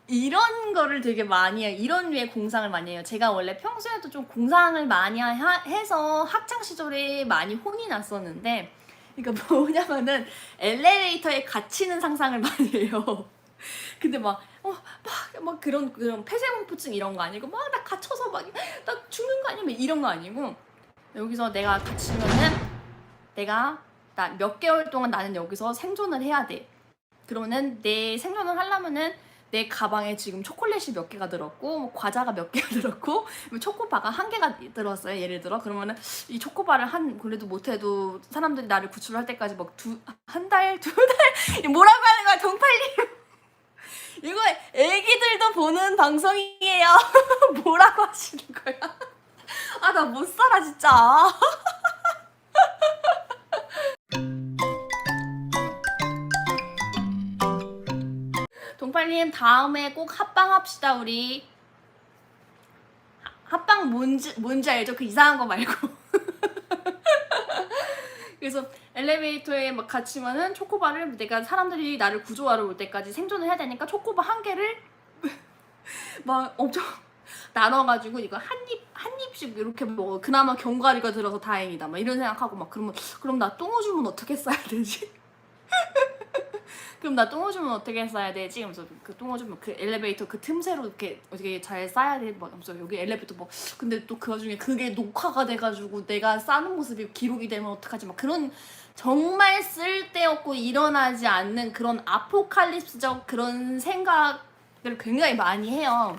이런 거를 되게 많이 해요. 이런 류의 공상을 많이 해요. 제가 원래 평소에도 좀 공상을 많이 해서 학창 시절에 많이 혼이 났었는데 그러니까 뭐냐면은 엘리베이터에 갇히는 상상을 많이 해요. 근데 막 그런 폐쇄공포증 이런 거 아니고 막 나 갇혀서 막 나 죽는 거 아니야? 이런 거 아니고 여기서 내가 갇히면은 나 몇 개월 동안 나는 여기서 생존을 해야 돼. 그러면은 내 생존을 하려면은 내 가방에 지금 초콜릿이 몇 개가 들었고 뭐 과자가 몇 개가 들었고 뭐 초코바가 1개가 들었어요. 예를 들어 그러면은 이 초코바를 그래도 못해도 사람들이 나를 구출할 때까지 막 한 달, 2달 뭐라고 하는 거야 동팔님. 이거 애기들도 보는 방송이에요. 뭐라고 하시는 거야? 아, 나 못 살아 진짜. 동팔님 다음에 꼭 합방합시다 우리. 합방 뭔지 알죠? 그 이상한 거 말고. 그래서 엘리베이터에 막 갇히면은 초코바를 내가 사람들이 나를 구조하러 올 때까지 생존을 해야 되니까 초코바 1개를 막 엄청 나눠가지고 이거 한 입씩 이렇게 먹어. 그나마 견과류가 들어서 다행이다. 막 이런 생각하고 막 그럼 나 똥오줌은 어떻게 싸야 되지? 그럼 나 똥오줌은 어떻게 싸야 되지? 그러면서 그 똥오줌은 그 엘리베이터 그 틈새로 이렇게 어떻게 잘 싸야 돼? 막 하면서 여기 엘리베이터 뭐 근데 또 그 와중에 그게 녹화가 돼가지고 내가 싸는 모습이 기록이 되면 어떡하지? 막 그런 정말 쓸데없고 일어나지 않는 그런 아포칼립스적 그런 생각을 굉장히 많이 해요.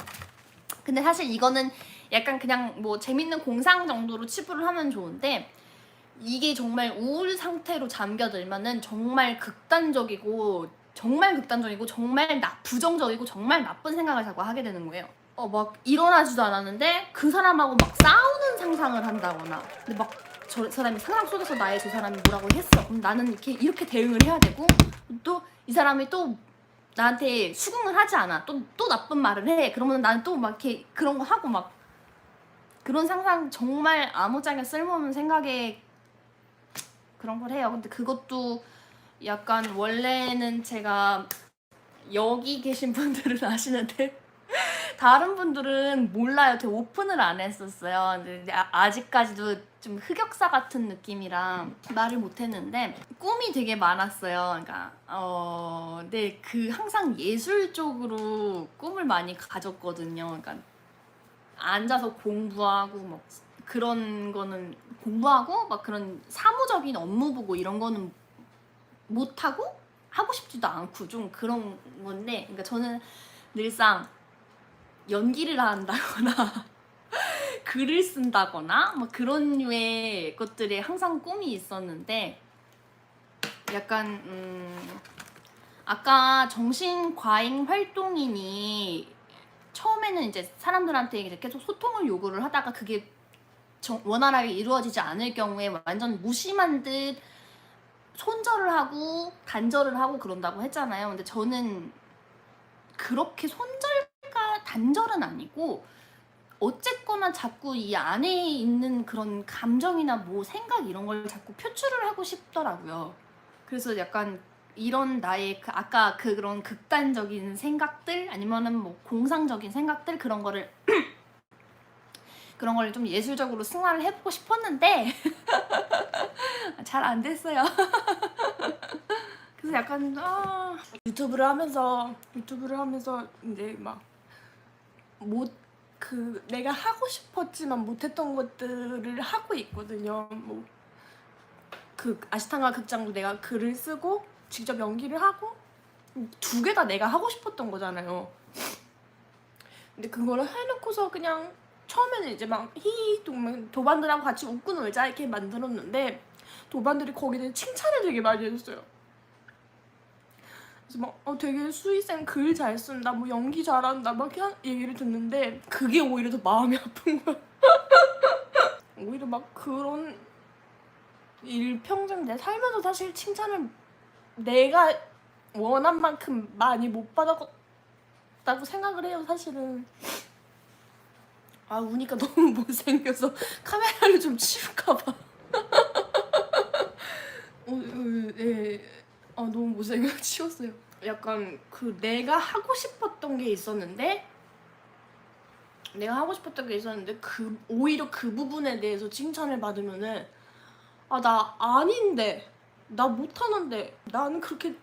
근데 사실 이거는 약간 그냥 뭐 재밌는 공상 정도로 치부를 하면 좋은데 이게 정말 우울 상태로 잠겨들면은 정말 극단적이고 정말 부정적이고 정말 나쁜 생각을 자꾸 하게 되는 거예요. 막 일어나지도 않았는데 그 사람하고 막 싸우는 상상을 한다거나 근데 막 저 사람이 상상 속에서 나의 저 사람이 뭐라고 했어. 그럼 나는 이렇게 대응을 해야 되고, 또 이 사람이 또 나한테 수긍을 하지 않아. 또 나쁜 말을 해. 그러면 나는 또 막 이렇게 그런 거 하고 막 그런 상상, 정말 아무짝에 쓸모없는 생각에 그런 걸 해요. 근데 그것도 약간 원래는 제가 여기 계신 분들은 아시는데 다른 분들은 몰라요. 되게 오픈을 안 했었어요. 근데 아직까지도 좀 흑역사 같은 느낌이라 말을 못 했는데 꿈이 되게 많았어요. 그러니까 근데 그 항상 예술 쪽으로 꿈을 많이 가졌거든요. 그러니까 앉아서 공부하고 뭐 그런 거는 공부하고 막 그런 사무적인 업무 보고 이런 거는 못 하고 하고 싶지도 않고 좀 그런 건데, 그러니까 저는 늘상 연기를 한다거나 글을 쓴다거나 뭐 그런 류의 것들이 항상 꿈이 있었는데, 약간 아까 정신과잉 활동인이 처음에는 이제 사람들한테 이제 계속 소통을 요구를 하다가 그게 원활하게 이루어지지 않을 경우에 완전 무심한 듯 손절을 하고 단절을 하고 그런다고 했잖아요. 근데 저는 그렇게 손절과 단절은 아니고 어쨌거나 자꾸 이 안에 있는 그런 감정이나 뭐 생각 이런 걸 자꾸 표출을 하고 싶더라고요. 그래서 약간 이런 나의 아까 그런 극단적인 생각들 아니면은 뭐 공상적인 생각들 그런 거를 좀 예술적으로 승화를 해보고 싶었는데 잘 안 됐어요. 그래서 약간
유튜브를 하면서 이제 막 내가 하고 싶었지만 못했던 것들을 하고 있거든요. 뭐 그 아시탄가 극장도 내가 글을 쓰고 직접 연기를 하고 두 개 다 내가 하고 싶었던 거잖아요. 근데 그거를 해놓고서 그냥 처음에는 이제 막 히히 도반들하고 같이 웃고 놀자 이렇게 만들었는데 도반들이 거기에 칭찬을 되게 많이 해줬어요. 그래서 막 되게 수희쌤 글 잘 쓴다, 뭐 연기 잘한다 막 이렇게 얘기를 듣는데 그게 오히려 더 마음이 아픈 거야. 오히려 막 그런 일평생 내 살면서 사실 칭찬을 내가 원한 만큼 많이 못 받았다고 생각을 해요. 사실은 우니까 너무 못생겨서 카메라를 좀 치울까봐. 네. 너무 못생겨서 치웠어요. 약간 내가 하고 싶었던 게 있었는데 오히려 그 부분에 대해서 칭찬을 받으면은 나 아닌데, 나 못하는데, 나는 그렇게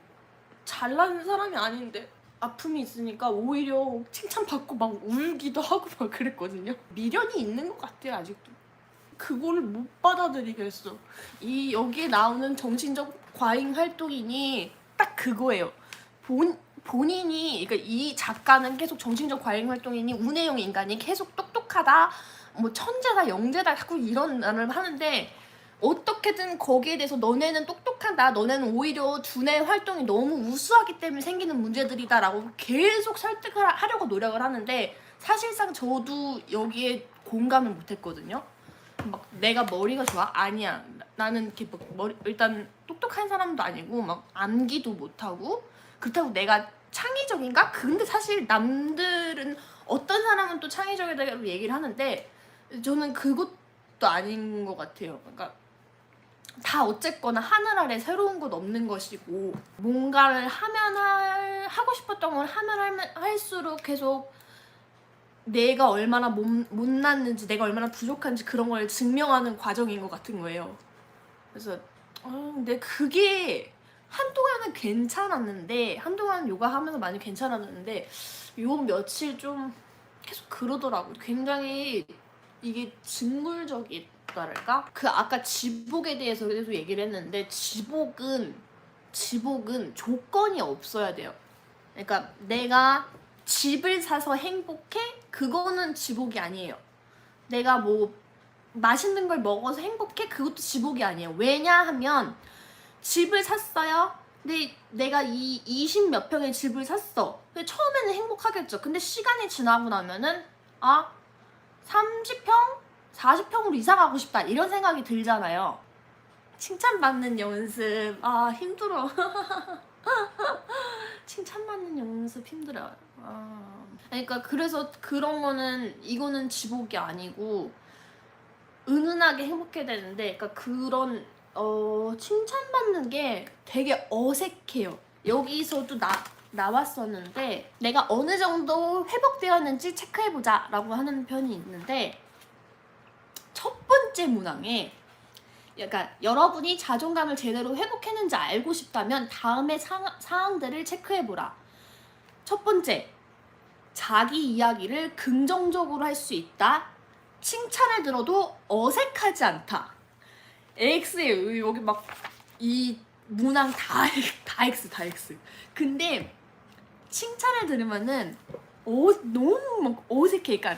잘나는 사람이 아닌데 아픔이 있으니까 오히려 칭찬받고 막 울기도 하고 막 그랬거든요. 미련이 있는 것 같아요. 아직도 그거를 못 받아들이겠어. 여기에 나오는 정신적 과잉 활동인이 딱 그거예요. 본인이, 그러니까 이 작가는 계속 정신적 과잉 활동인이 운해형 인간이 계속 똑똑하다, 뭐 천재다, 영재다, 자꾸 이런 말을 하는데 어떻게든 거기에 대해서 너네는 똑똑하다, 너네는 오히려 두뇌 활동이 너무 우수하기 때문에 생기는 문제들이다 라고 계속 설득을 하려고 노력을 하는데, 사실상 저도 여기에 공감을 못했거든요. 막 내가 머리가 좋아? 아니야. 나는 이렇게 일단 똑똑한 사람도 아니고 막 암기도 못하고, 그렇다고 내가 창의적인가? 근데 사실 남들은 어떤 사람은 또 창의적이라고 얘기를 하는데 저는 그것도 아닌 것 같아요. 그러니까 다 어쨌거나 하늘 아래 새로운 것 없는 것이고, 뭔가를 하고 싶었던 걸 하면 할수록 계속 내가 얼마나 못났는지, 내가 얼마나 부족한지 그런 걸 증명하는 과정인 것 같은 거예요. 그래서 근데 그게 한동안은 괜찮았는데, 한동안 요가하면서 많이 괜찮았는데 요 며칠 좀 계속 그러더라고요. 굉장히 이게 직물적이랄까? 아까 지복에 대해서 계속 얘기를 했는데, 지복은 조건이 없어야 돼요. 그러니까 내가 집을 사서 행복해? 그거는 지복이 아니에요. 내가 뭐 맛있는 걸 먹어서 행복해? 그것도 지복이 아니에요. 왜냐하면 집을 샀어요. 근데 내가 이 20몇 평의 집을 샀어. 근데 처음에는 행복하겠죠. 근데 시간이 지나고 나면은 30평? 40평으로 이사 가고 싶다 이런 생각이 들잖아요. 칭찬받는 연습 힘들어. 칭찬받는 연습 힘들어요. 그러니까 그래서 그런 거는 이거는 지복이 아니고 은은하게 행복해야 되는데, 그러니까 그런 칭찬받는 게 되게 어색해요. 여기서도 나왔었는데 내가 어느 정도 회복되었는지 체크해보자 라고 하는 편이 있는데, 첫 번째 문항에 그러니까 여러분이 자존감을 제대로 회복했는지 알고 싶다면 다음의 사항들을 체크해보라. 첫 번째, 자기 이야기를 긍정적으로 할 수 있다. 칭찬을 들어도 어색하지 않다. X예요. 여기 막 이 문항 다 X. 근데 칭찬을 들으면은 너무 막 어색해. 그러니까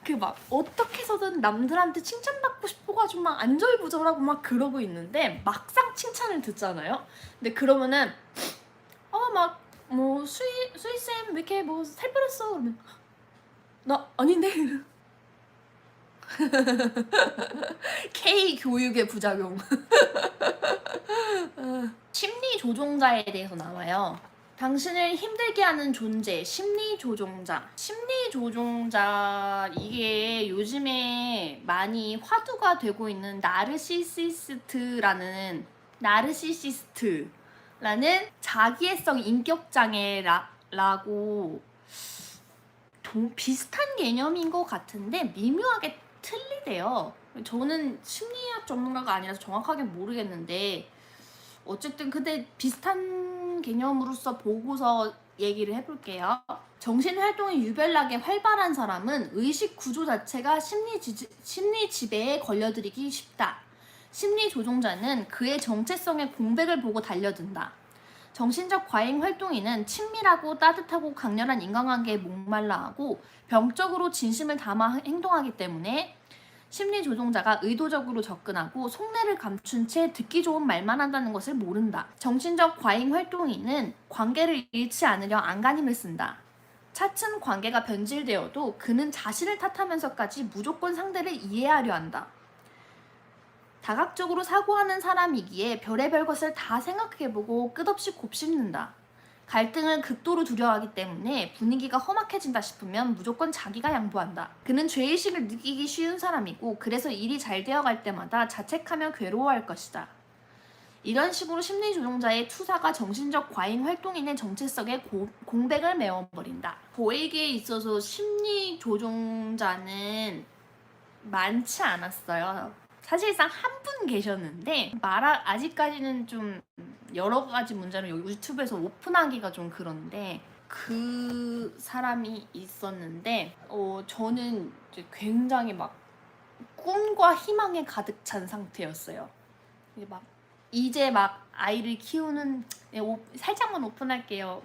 그 막 어떻게 해서든 남들한테 칭찬받고 싶어가지고 막 안절부절하고 막 그러고 있는데, 막상 칭찬을 듣잖아요. 근데 그러면은 막 뭐 수희쌤 왜 이렇게 뭐 살 빼렸어? 그러면 나 아닌데. K 교육의 부작용. 심리 조종자에 대해서 나와요. 당신을 힘들게 하는 존재, 심리 조종자. 심리 조종자, 이게 요즘에 많이 화두가 되고 있는 나르시시스트라는 자기애성 인격 장애라고 비슷한 개념인 것 같은데 미묘하게 틀리대요. 저는 심리학 전문가가 아니라서 정확하게 모르겠는데, 어쨌든 근데 비슷한 개념으로서 보고서 얘기를 해볼게요. 정신활동이 유별나게 활발한 사람은 의식 구조 자체가 심리 지배에 걸려들이기 쉽다. 심리 조종자는 그의 정체성의 공백을 보고 달려든다. 정신적 과잉 활동인은 친밀하고 따뜻하고 강렬한 인간관계에 목말라하고 병적으로 진심을 담아 행동하기 때문에 심리 조종자가 의도적으로 접근하고 속내를 감춘 채 듣기 좋은 말만 한다는 것을 모른다. 정신적 과잉 활동인은 관계를 잃지 않으려 안간힘을 쓴다. 차츰 관계가 변질되어도 그는 자신을 탓하면서까지 무조건 상대를 이해하려 한다. 다각적으로 사고하는 사람이기에 별의별 것을 다 생각해보고 끝없이 곱씹는다. 갈등을 극도로 두려워하기 때문에 분위기가 험악해진다 싶으면 무조건 자기가 양보한다. 그는 죄의식을 느끼기 쉬운 사람이고 그래서 일이 잘 되어갈 때마다 자책하며 괴로워할 것이다. 이런 식으로 심리조종자의 투사가 정신적 과잉 활동인의 정체성에 공백을 메워버린다. 저에게 있어서 심리조종자는 많지 않았어요. 사실상 한 분 계셨는데 아직까지는 좀 여러 가지 문제로 유튜브에서 오픈하기가 좀 그런데, 그 사람이 있었는데 저는 이제 굉장히 막 꿈과 희망에 가득 찬 상태였어요. 이제 막 아이를 키우는, 살짝만 오픈할게요.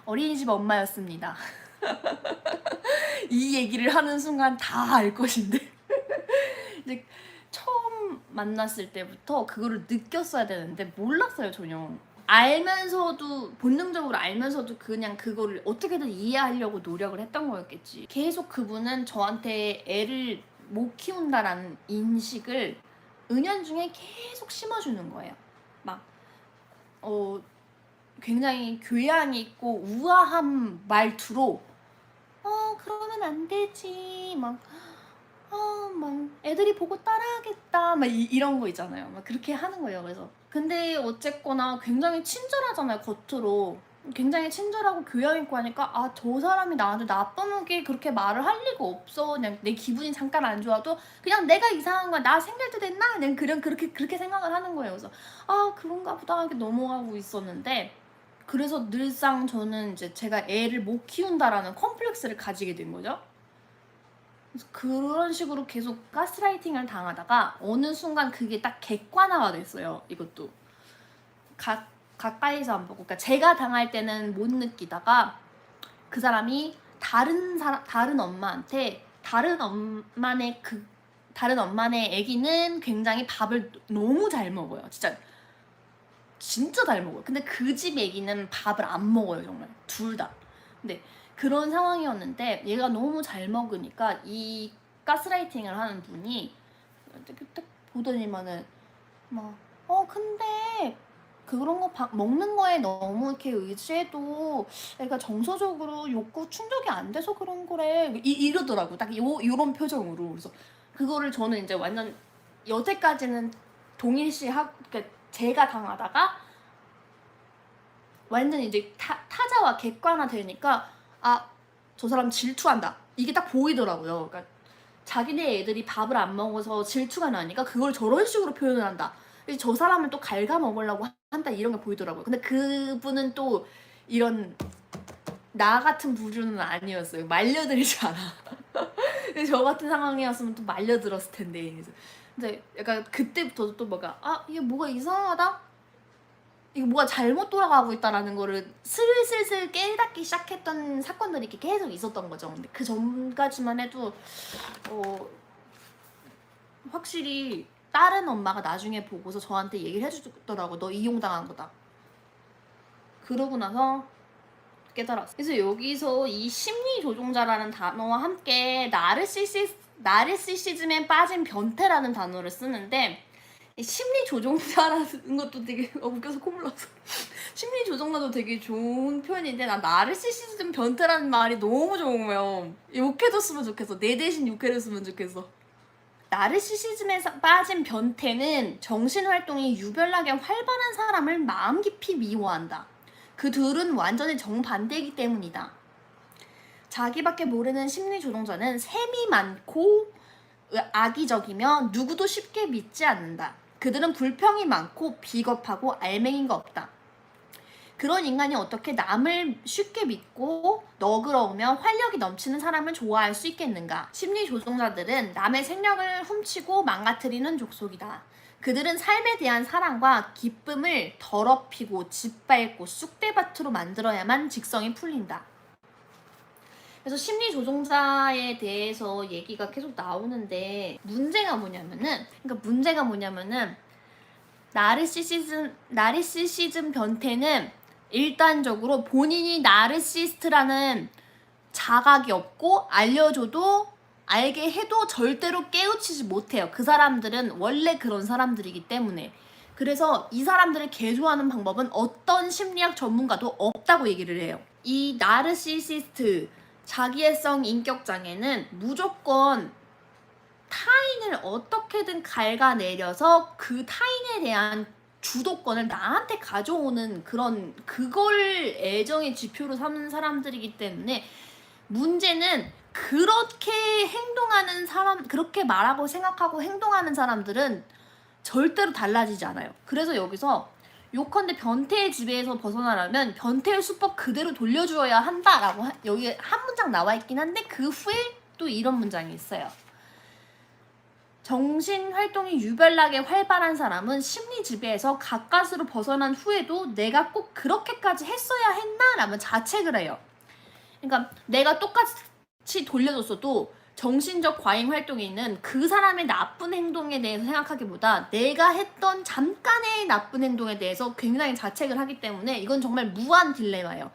어린이집 엄마였습니다. 이 얘기를 하는 순간 다 알 것인데 이제 처음 만났을 때부터 그거를 느꼈어야 되는데 몰랐어요. 전혀. 알면서도, 본능적으로 알면서도 그냥 그거를 어떻게든 이해하려고 노력을 했던 거였겠지. 계속 그분은 저한테 애를 못 키운다라는 인식을 은연중에 계속 심어주는 거예요. 막 굉장히 교양 있고 우아한 말투로 그러면 안 되지, 막 애들이 보고 따라하겠다, 막 이런 거 있잖아요. 막 그렇게 하는 거예요. 그래서 근데 어쨌거나 굉장히 친절하잖아요. 겉으로 굉장히 친절하고 교양 있고 하니까 저 사람이 나한테 나쁘게 그렇게 말을 할 리가 없어. 그냥 내 기분이 잠깐 안 좋아도 그냥 내가 이상한 거야. 나 생길도 됐나? 그냥 그렇게 생각을 하는 거예요. 그래서 그런가 보다 이렇게 넘어가고 있었는데, 그래서 늘상 저는 이제 제가 애를 못 키운다라는 컴플렉스를 가지게 된 거죠. 그래서 그런 식으로 계속 가스라이팅을 당하다가 어느 순간 그게 딱 객관화가 됐어요. 이것도 가까이서 안 보고, 그러니까 제가 당할 때는 못 느끼다가 그 사람이 다른 엄마한테 다른 엄마네 애기는 굉장히 밥을 너무 잘 먹어요. 진짜 잘 먹어요. 근데 그 집 애기는 밥을 안 먹어요. 정말 둘 다. 근데 그런 상황이었는데 얘가 너무 잘 먹으니까 이
가스라이팅을 하는 분이 딱 보더니만은 막 근데 그런 거 먹는 거에 너무 이렇게 의지해도 애가 정서적으로 욕구 충족이 안 돼서 그런 거래 이러더라고. 딱 요런 표정으로. 그래서 그거를 저는 이제 완전 여태까지는 동일시하고 그러니까 제가 당하다가 완전 이제 타자와 객관화 되니까 저 사람 질투한다 이게 딱 보이더라고요. 그러니까 자기네 애들이 밥을 안 먹어서 질투가 나니까 그걸 저런 식으로 표현을 한다. 저 사람을 또 갉아먹으려고 한다 이런 게 보이더라고요. 근데 그분은 또 이런 나 같은 부류는 아니었어요. 말려들지 않아. 저 같은 상황이었으면 또 말려들었을 텐데. 그래서 근데 약간 그때부터 또 이게 뭐가 이상하다? 이거 뭐가 잘못 돌아가고 있다라는 거를 슬슬 깨닫기 시작했던 사건들이 이렇게 계속 있었던 거죠. 근데 그 전까지만 해도 확실히 다른 엄마가 나중에 보고서 저한테 얘기를 해주더라고. 너 이용당한 거다. 그러고 나서 깨달았어. 그래서 여기서 이 심리조종자라는 단어와 함께 나르시시즘에 빠진 변태라는 단어를 쓰는데 심리조종자라는 것도 되게 웃겨서 콧물 났어. 심리조종자도 되게 좋은 표현인데 난 나르시시즘 변태라는 말이 너무 좋은 거예요. 욕해줬으면 좋겠어. 내 대신 욕해줬으면 좋겠어. 나르시시즘에 빠진 변태는 정신활동이 유별나게 활발한 사람을 마음 깊이 미워한다. 그 둘은 완전히 정반대이기 때문이다. 자기밖에 모르는 심리조종자는 셈이 많고 악의적이며 누구도 쉽게 믿지 않는다. 그들은 불평이 많고 비겁하고 알맹이가 없다. 그런 인간이 어떻게 남을 쉽게 믿고 너그러우며 활력이 넘치는 사람을 좋아할 수 있겠는가? 심리조종자들은 남의 생명을 훔치고 망가뜨리는 족속이다. 그들은 삶에 대한 사랑과 기쁨을 더럽히고 짓밟고 쑥대밭으로 만들어야만 직성이 풀린다. 그래서 심리조종자에 대해서 얘기가 계속 나오는데 문제가 뭐냐면은 나르시시즘 변태는 일단적으로 본인이 나르시스트라는 자각이 없고 알게 해도 절대로 깨우치지 못해요. 그 사람들은 원래 그런 사람들이기 때문에. 그래서 이 사람들을 개조하는 방법은 어떤 심리학 전문가도 없다고 얘기를 해요. 이 나르시시스트 자기애성 인격장애는 무조건 타인을 어떻게든 갉아내려서 그 타인에 대한 주도권을 나한테 가져오는 그걸 애정의 지표로 삼는 사람들이기 때문에 문제는 그렇게 행동하는 사람, 그렇게 말하고 생각하고 행동하는 사람들은 절대로 달라지지 않아요. 그래서 여기서 요컨대 변태의 지배에서 벗어나려면 변태의 수법 그대로 돌려주어야 한다라고 여기 한 문장 나와 있긴 한데 그 후에 또 이런 문장이 있어요. 정신활동이 유별나게 활발한 사람은 심리 지배에서 가까스로 벗어난 후에도 내가 꼭 그렇게까지 했어야 했나? 라면 자책을 해요. 그러니까 내가 똑같이 돌려줬어도 정신적 과잉 활동에 있는 그 사람의 나쁜 행동에 대해서 생각하기보다 내가 했던 잠깐의 나쁜 행동에 대해서 굉장히 자책을 하기 때문에 이건 정말 무한 딜레마예요.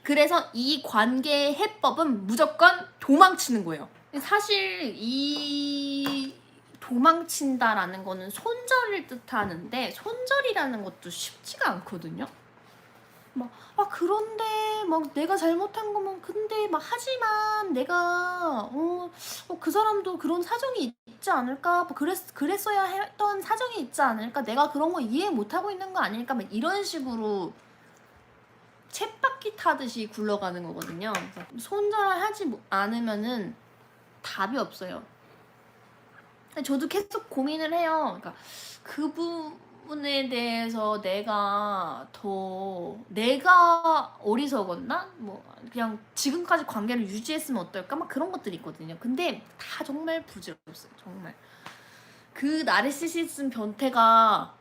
그래서 이 관계의 해법은 무조건 도망치는 거예요. 사실 이 도망친다라는 거는 손절을 뜻하는데 손절이라는 것도 쉽지가 않거든요. 그런데 내가 잘못한 거면 근데 하지만 내가 그 사람도 그런 사정이 있지 않을까? 그랬어야 했던 사정이 있지 않을까? 내가 그런 거 이해 못하고 있는 거 아닐까? 이런 식으로 쳇바퀴 타듯이 굴러가는 거거든요. 그래서 손절을 하지 않으면은 답이 없어요. 저도 계속 고민을 해요. 그러니까 그 부분에 대해서 내가 어리석었나? 그냥 지금까지 관계를 유지했으면 어떨까? 그런 것들이 있거든요. 근데 다 정말 부질없어요. 정말. 그 나르시시즘 변태가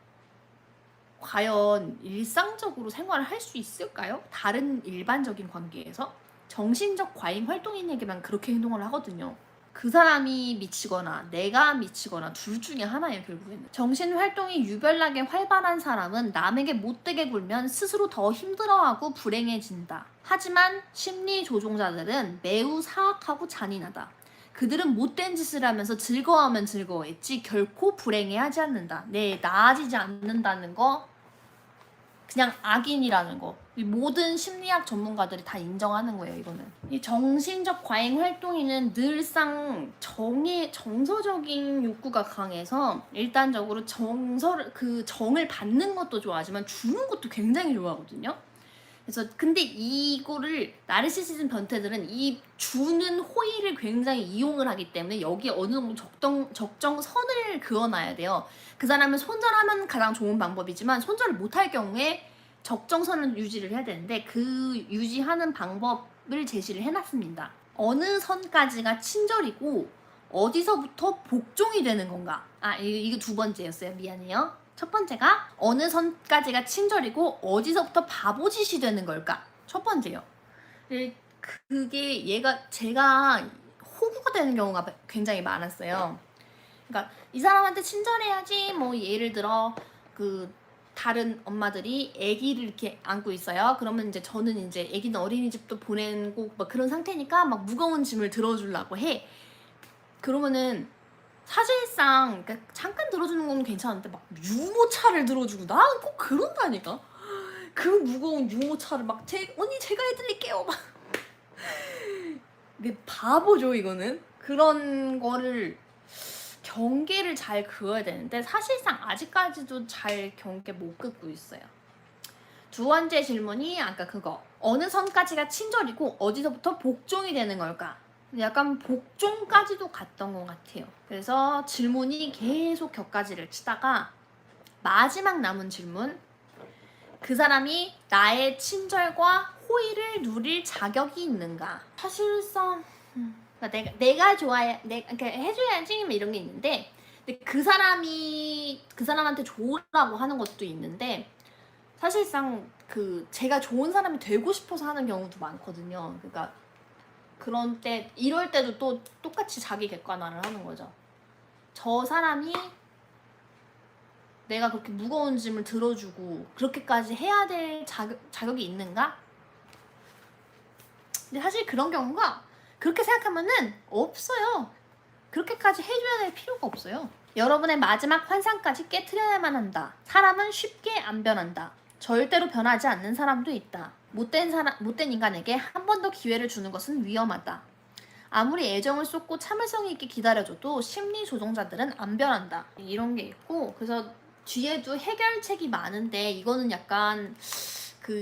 과연 일상적으로 생활을 할 수 있을까요? 다른 일반적인 관계에서? 정신적 과잉 활동인에게만 그렇게 행동을 하거든요. 그 사람이 미치거나 내가 미치거나 둘 중에 하나예요. 결국에는 정신활동이 유별나게 활발한 사람은 남에게 못되게 굴면 스스로 더 힘들어하고 불행해진다. 하지만 심리조종자들은 매우 사악하고 잔인하다. 그들은 못된 짓을 하면서 즐거워하면 즐거워했지 결코 불행해하지 않는다. 네, 나아지지 않는다는 거 그냥 악인이라는 거. 이 모든 심리학 전문가들이 다 인정하는 거예요, 이거는. 이 정신적 과잉 활동인은 늘상 정서적인 욕구가 강해서 일단적으로 정을 받는 것도 좋아하지만 주는 것도 굉장히 좋아하거든요. 그래서 근데 이거를 나르시시즘 변태들은 이 주는 호의를 굉장히 이용을 하기 때문에 여기에 어느 정도 적정선을 그어놔야 돼요. 그 사람은 손절하면 가장 좋은 방법이지만 손절을 못할 경우에 적정선을 유지를 해야 되는데 그 유지하는 방법을 제시를 해놨습니다. 어느 선까지가 친절이고 어디서부터 복종이 되는 건가? 이거 두 번째였어요. 미안해요. 첫 번째가 어느 선까지가 친절이고 어디서부터 바보짓이 되는 걸까? 첫 번째요. 그게 제가 호구가 되는 경우가 굉장히 많았어요. 그러니까 이 사람한테 친절해야지. 뭐 예를 들어 다른 엄마들이 아기를 이렇게 안고 있어요. 그러면 이제 저는 이제 아기는 어린이집도 보내고 막 그런 상태니까 막 무거운 짐을 들어주려고 해. 그러면은 사실상 그러니까 잠깐 들어주는 건 괜찮은데 막 유모차를 들어주고 나는 꼭 그런다니까. 그 무거운 유모차를 막 언니 제가 해드릴게요 막. 이게 바보죠 이거는. 그런 거를 경계를 잘 그어야 되는데 사실상 아직까지도 잘 경계 못 긋고 있어요. 두 번째 질문이 아까 그거 어느 선까지가 친절이고 어디서부터 복종이 되는 걸까? 약간 복종까지도 갔던 것 같아요. 그래서 질문이 계속 격가지를 치다가 마지막 남은 질문, 그 사람이 나의 친절과 호의를 누릴 자격이 있는가? 사실상 내가 좋아해, 그러니까 해줘야지 이런 게 있는데, 근데 그 사람한테 좋으라고 하는 것도 있는데, 사실상 제가 좋은 사람이 되고 싶어서 하는 경우도 많거든요. 그러니까 이럴 때도 또 똑같이 자기 객관화를 하는 거죠. 저 사람이 내가 그렇게 무거운 짐을 들어주고 그렇게까지 해야 될 자격이 있는가? 근데 사실 그런 경우가 그렇게 생각하면은 없어요. 그렇게까지 해줘야 될 필요가 없어요. 여러분의 마지막 환상까지 깨트려야만 한다. 사람은 쉽게 안 변한다. 절대로 변하지 않는 사람도 있다. 못된 인간에게 한 번 더 기회를 주는 것은 위험하다. 아무리 애정을 쏟고 참을성이 있게 기다려줘도 심리 조종자들은 안 변한다. 이런 게 있고, 그래서 뒤에도 해결책이 많은데 이거는 약간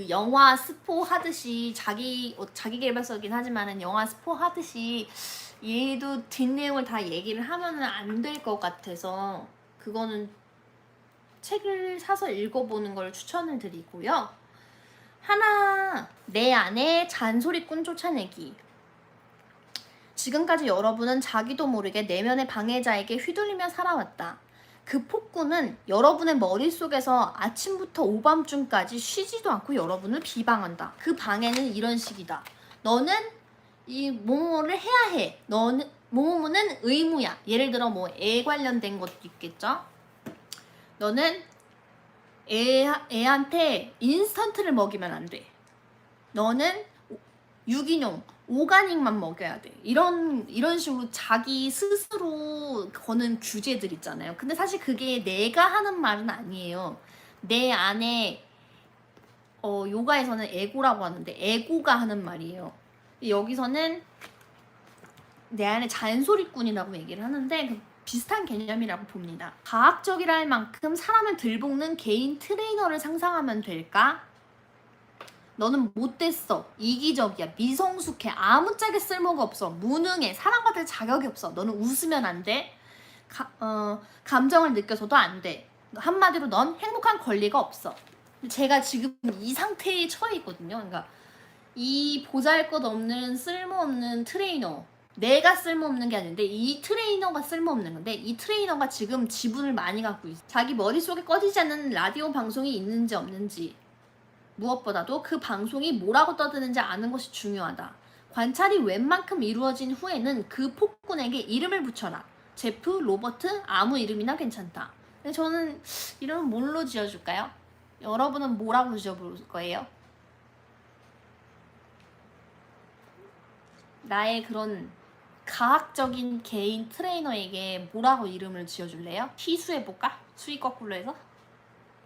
영화 스포 하듯이 자기 개발서긴 하지만은 영화 스포 하듯이 얘도 뒷내용을 다 얘기를 하면은 안 될 것 같아서 그거는 책을 사서 읽어보는 걸 추천을 드리고요. 하나, 내 안에 잔소리꾼 쫓아내기. 지금까지 여러분은 자기도 모르게 내면의 방해자에게 휘둘리며 살아왔다. 그 폭군은 여러분의 머릿속에서 아침부터 오밤중까지 쉬지도 않고 여러분을 비방한다. 그 방해는 이런 식이다. 너는 이 뭐뭐를 해야 해. 너는 뭐뭐는 의무야. 예를 들어 뭐 애 관련된 것도 있겠죠. 너는 애한테 인스턴트를 먹이면 안 돼. 너는 유기농, 오가닉만 먹여야 돼. 이런 식으로 자기 스스로 거는 규제들 있잖아요. 근데 사실 그게 내가 하는 말은 아니에요. 내 안에 요가에서는 에고라고 하는데 에고가 하는 말이에요. 여기서는 내 안에 잔소리꾼이라고 얘기를 하는데 비슷한 개념이라고 봅니다. 과학적이라 할 만큼 사람을 들볶는 개인 트레이너를 상상하면 될까? 너는 못됐어, 이기적이야, 미성숙해, 아무짝에 쓸모가 없어, 무능해, 사랑받을 자격이 없어, 너는 웃으면 안 돼, 감정을 느껴서도 안 돼, 한마디로 넌 행복한 권리가 없어. 제가 지금 이 상태에 처해 있거든요. 그러니까 이 보잘것없는 쓸모없는 트레이너, 내가 쓸모없는 게 아닌데 이 트레이너가 쓸모없는 건데 이 트레이너가 지금 지분을 많이 갖고 있어. 자기 머릿속에 꺼지지 않는 라디오 방송이 있는지 없는지, 무엇보다도 그 방송이 뭐라고 떠드는지 아는 것이 중요하다. 관찰이 웬만큼 이루어진 후에는 그 폭군에게 이름을 붙여라. 제프, 로버트, 아무 이름이나 괜찮다. 근데 저는 이름은 뭘로 지어줄까요? 여러분은 뭐라고 지어볼 거예요? 나의 그런 가학적인 개인 트레이너에게 뭐라고 이름을 지어줄래요? 희수해볼까? 수위 거꾸로 해서?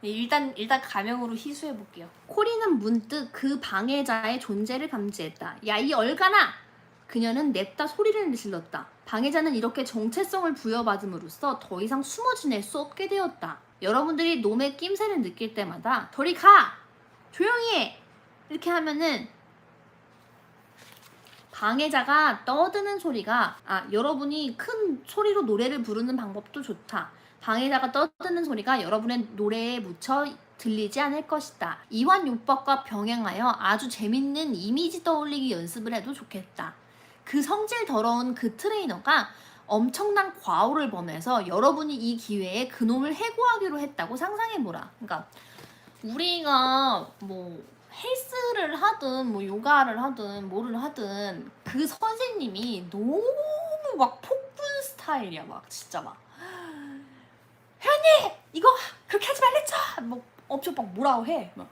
네, 일단 가명으로 희수해볼게요. 코리는 문득 그 방해자의 존재를 감지했다. 야, 이 얼간아! 그녀는 냅다 소리를 질렀다. 방해자는 이렇게 정체성을 부여받음으로써 더 이상 숨어 지낼 수 없게 되었다. 여러분들이 놈의 낌새를 느낄 때마다 저리 가! 조용히 해! 이렇게 하면은 방해자가 떠드는 소리가 여러분이 큰 소리로 노래를 부르는 방법도 좋다. 방해자가 떠드는 소리가 여러분의 노래에 묻혀 들리지 않을 것이다. 이완요법과 병행하여 아주 재밌는 이미지 떠올리기 연습을 해도 좋겠다. 그 성질 더러운 그 트레이너가 엄청난 과오를 범해서 여러분이 이 기회에 그놈을 해고하기로 했다고 상상해보라. 그러니까 우리가 뭐 헬스를 하든 뭐 요가를 하든 뭐를 하든 그 선생님이 너무 막 폭군 스타일이야. 막 진짜 막 회원님 이거 그렇게 하지 말랬죠. 뭐 엄청 막 뭐라고 해. 막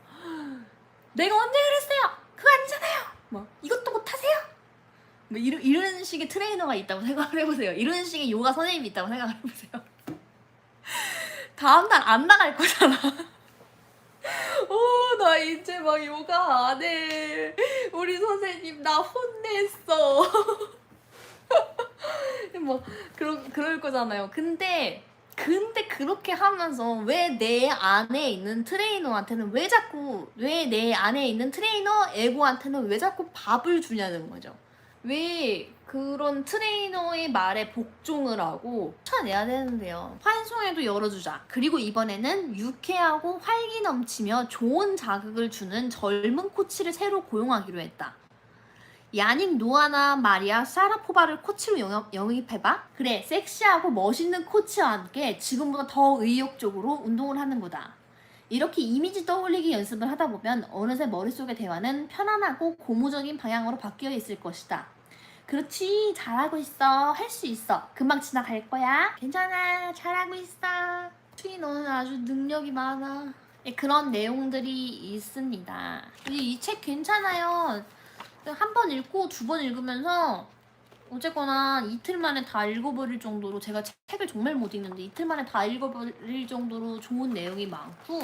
내가 언제 그랬어요? 그거 아니잖아요. 막 이것도 못하세요. 뭐 이런 식의 트레이너가 있다고 생각을 해보세요. 이런 식의 요가 선생님이 있다고 생각을 해보세요. 다음 달 안 나갈 거잖아. 나 이제 막 요가 안 해. 우리 선생님 나 혼냈어. 뭐 그럴 거잖아요. 근데 그렇게 하면서 왜 내 안에 있는 트레이너한테는 왜 내 안에 있는 트레이너 에고한테는 왜 자꾸 밥을 주냐는 거죠. 왜 그런 트레이너의 말에 복종을 하고 쳐내야 되는데요. 환송회도 열어주자. 그리고 이번에는 유쾌하고 활기 넘치며 좋은 자극을 주는 젊은 코치를 새로 고용하기로 했다. 야닉 노아나 마리아 사라포바를 코치로 영입해봐? 그래, 섹시하고 멋있는 코치와 함께 지금보다 더 의욕적으로 운동을 하는 거다. 이렇게 이미지 떠올리기 연습을 하다 보면 어느새 머릿속의 대화는 편안하고 고무적인 방향으로 바뀌어 있을 것이다. 그렇지, 잘하고 있어. 할 수 있어. 금방 지나갈 거야. 괜찮아, 잘하고 있어. 수희 너는 아주 능력이 많아. 그런 내용들이 있습니다. 이 책 괜찮아요. 한 번 읽고 두 번 읽으면서 어쨌거나 이틀 만에 다 읽어버릴 정도로, 제가 책을 정말 못 읽는데 이틀 만에 다 읽어버릴 정도로 좋은 내용이 많고,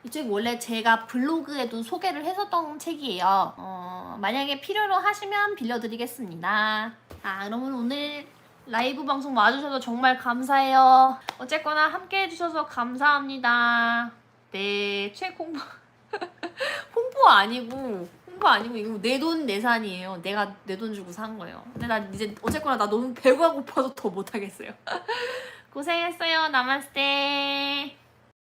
이 책 원래 제가 블로그에도 소개를 했었던 책이에요. 만약에 필요로 하시면 빌려드리겠습니다. 그러면 오늘 라이브 방송 와주셔서 정말 감사해요. 어쨌거나 함께 해주셔서 감사합니다. 네, 책 홍보 아니고 이거 내 돈 내산이에요. 내가 내 돈 주고 산 거예요. 근데 나 이제 어쨌거나 나 너무 배가 고파서 더 못하겠어요. 고생했어요. 나마스테.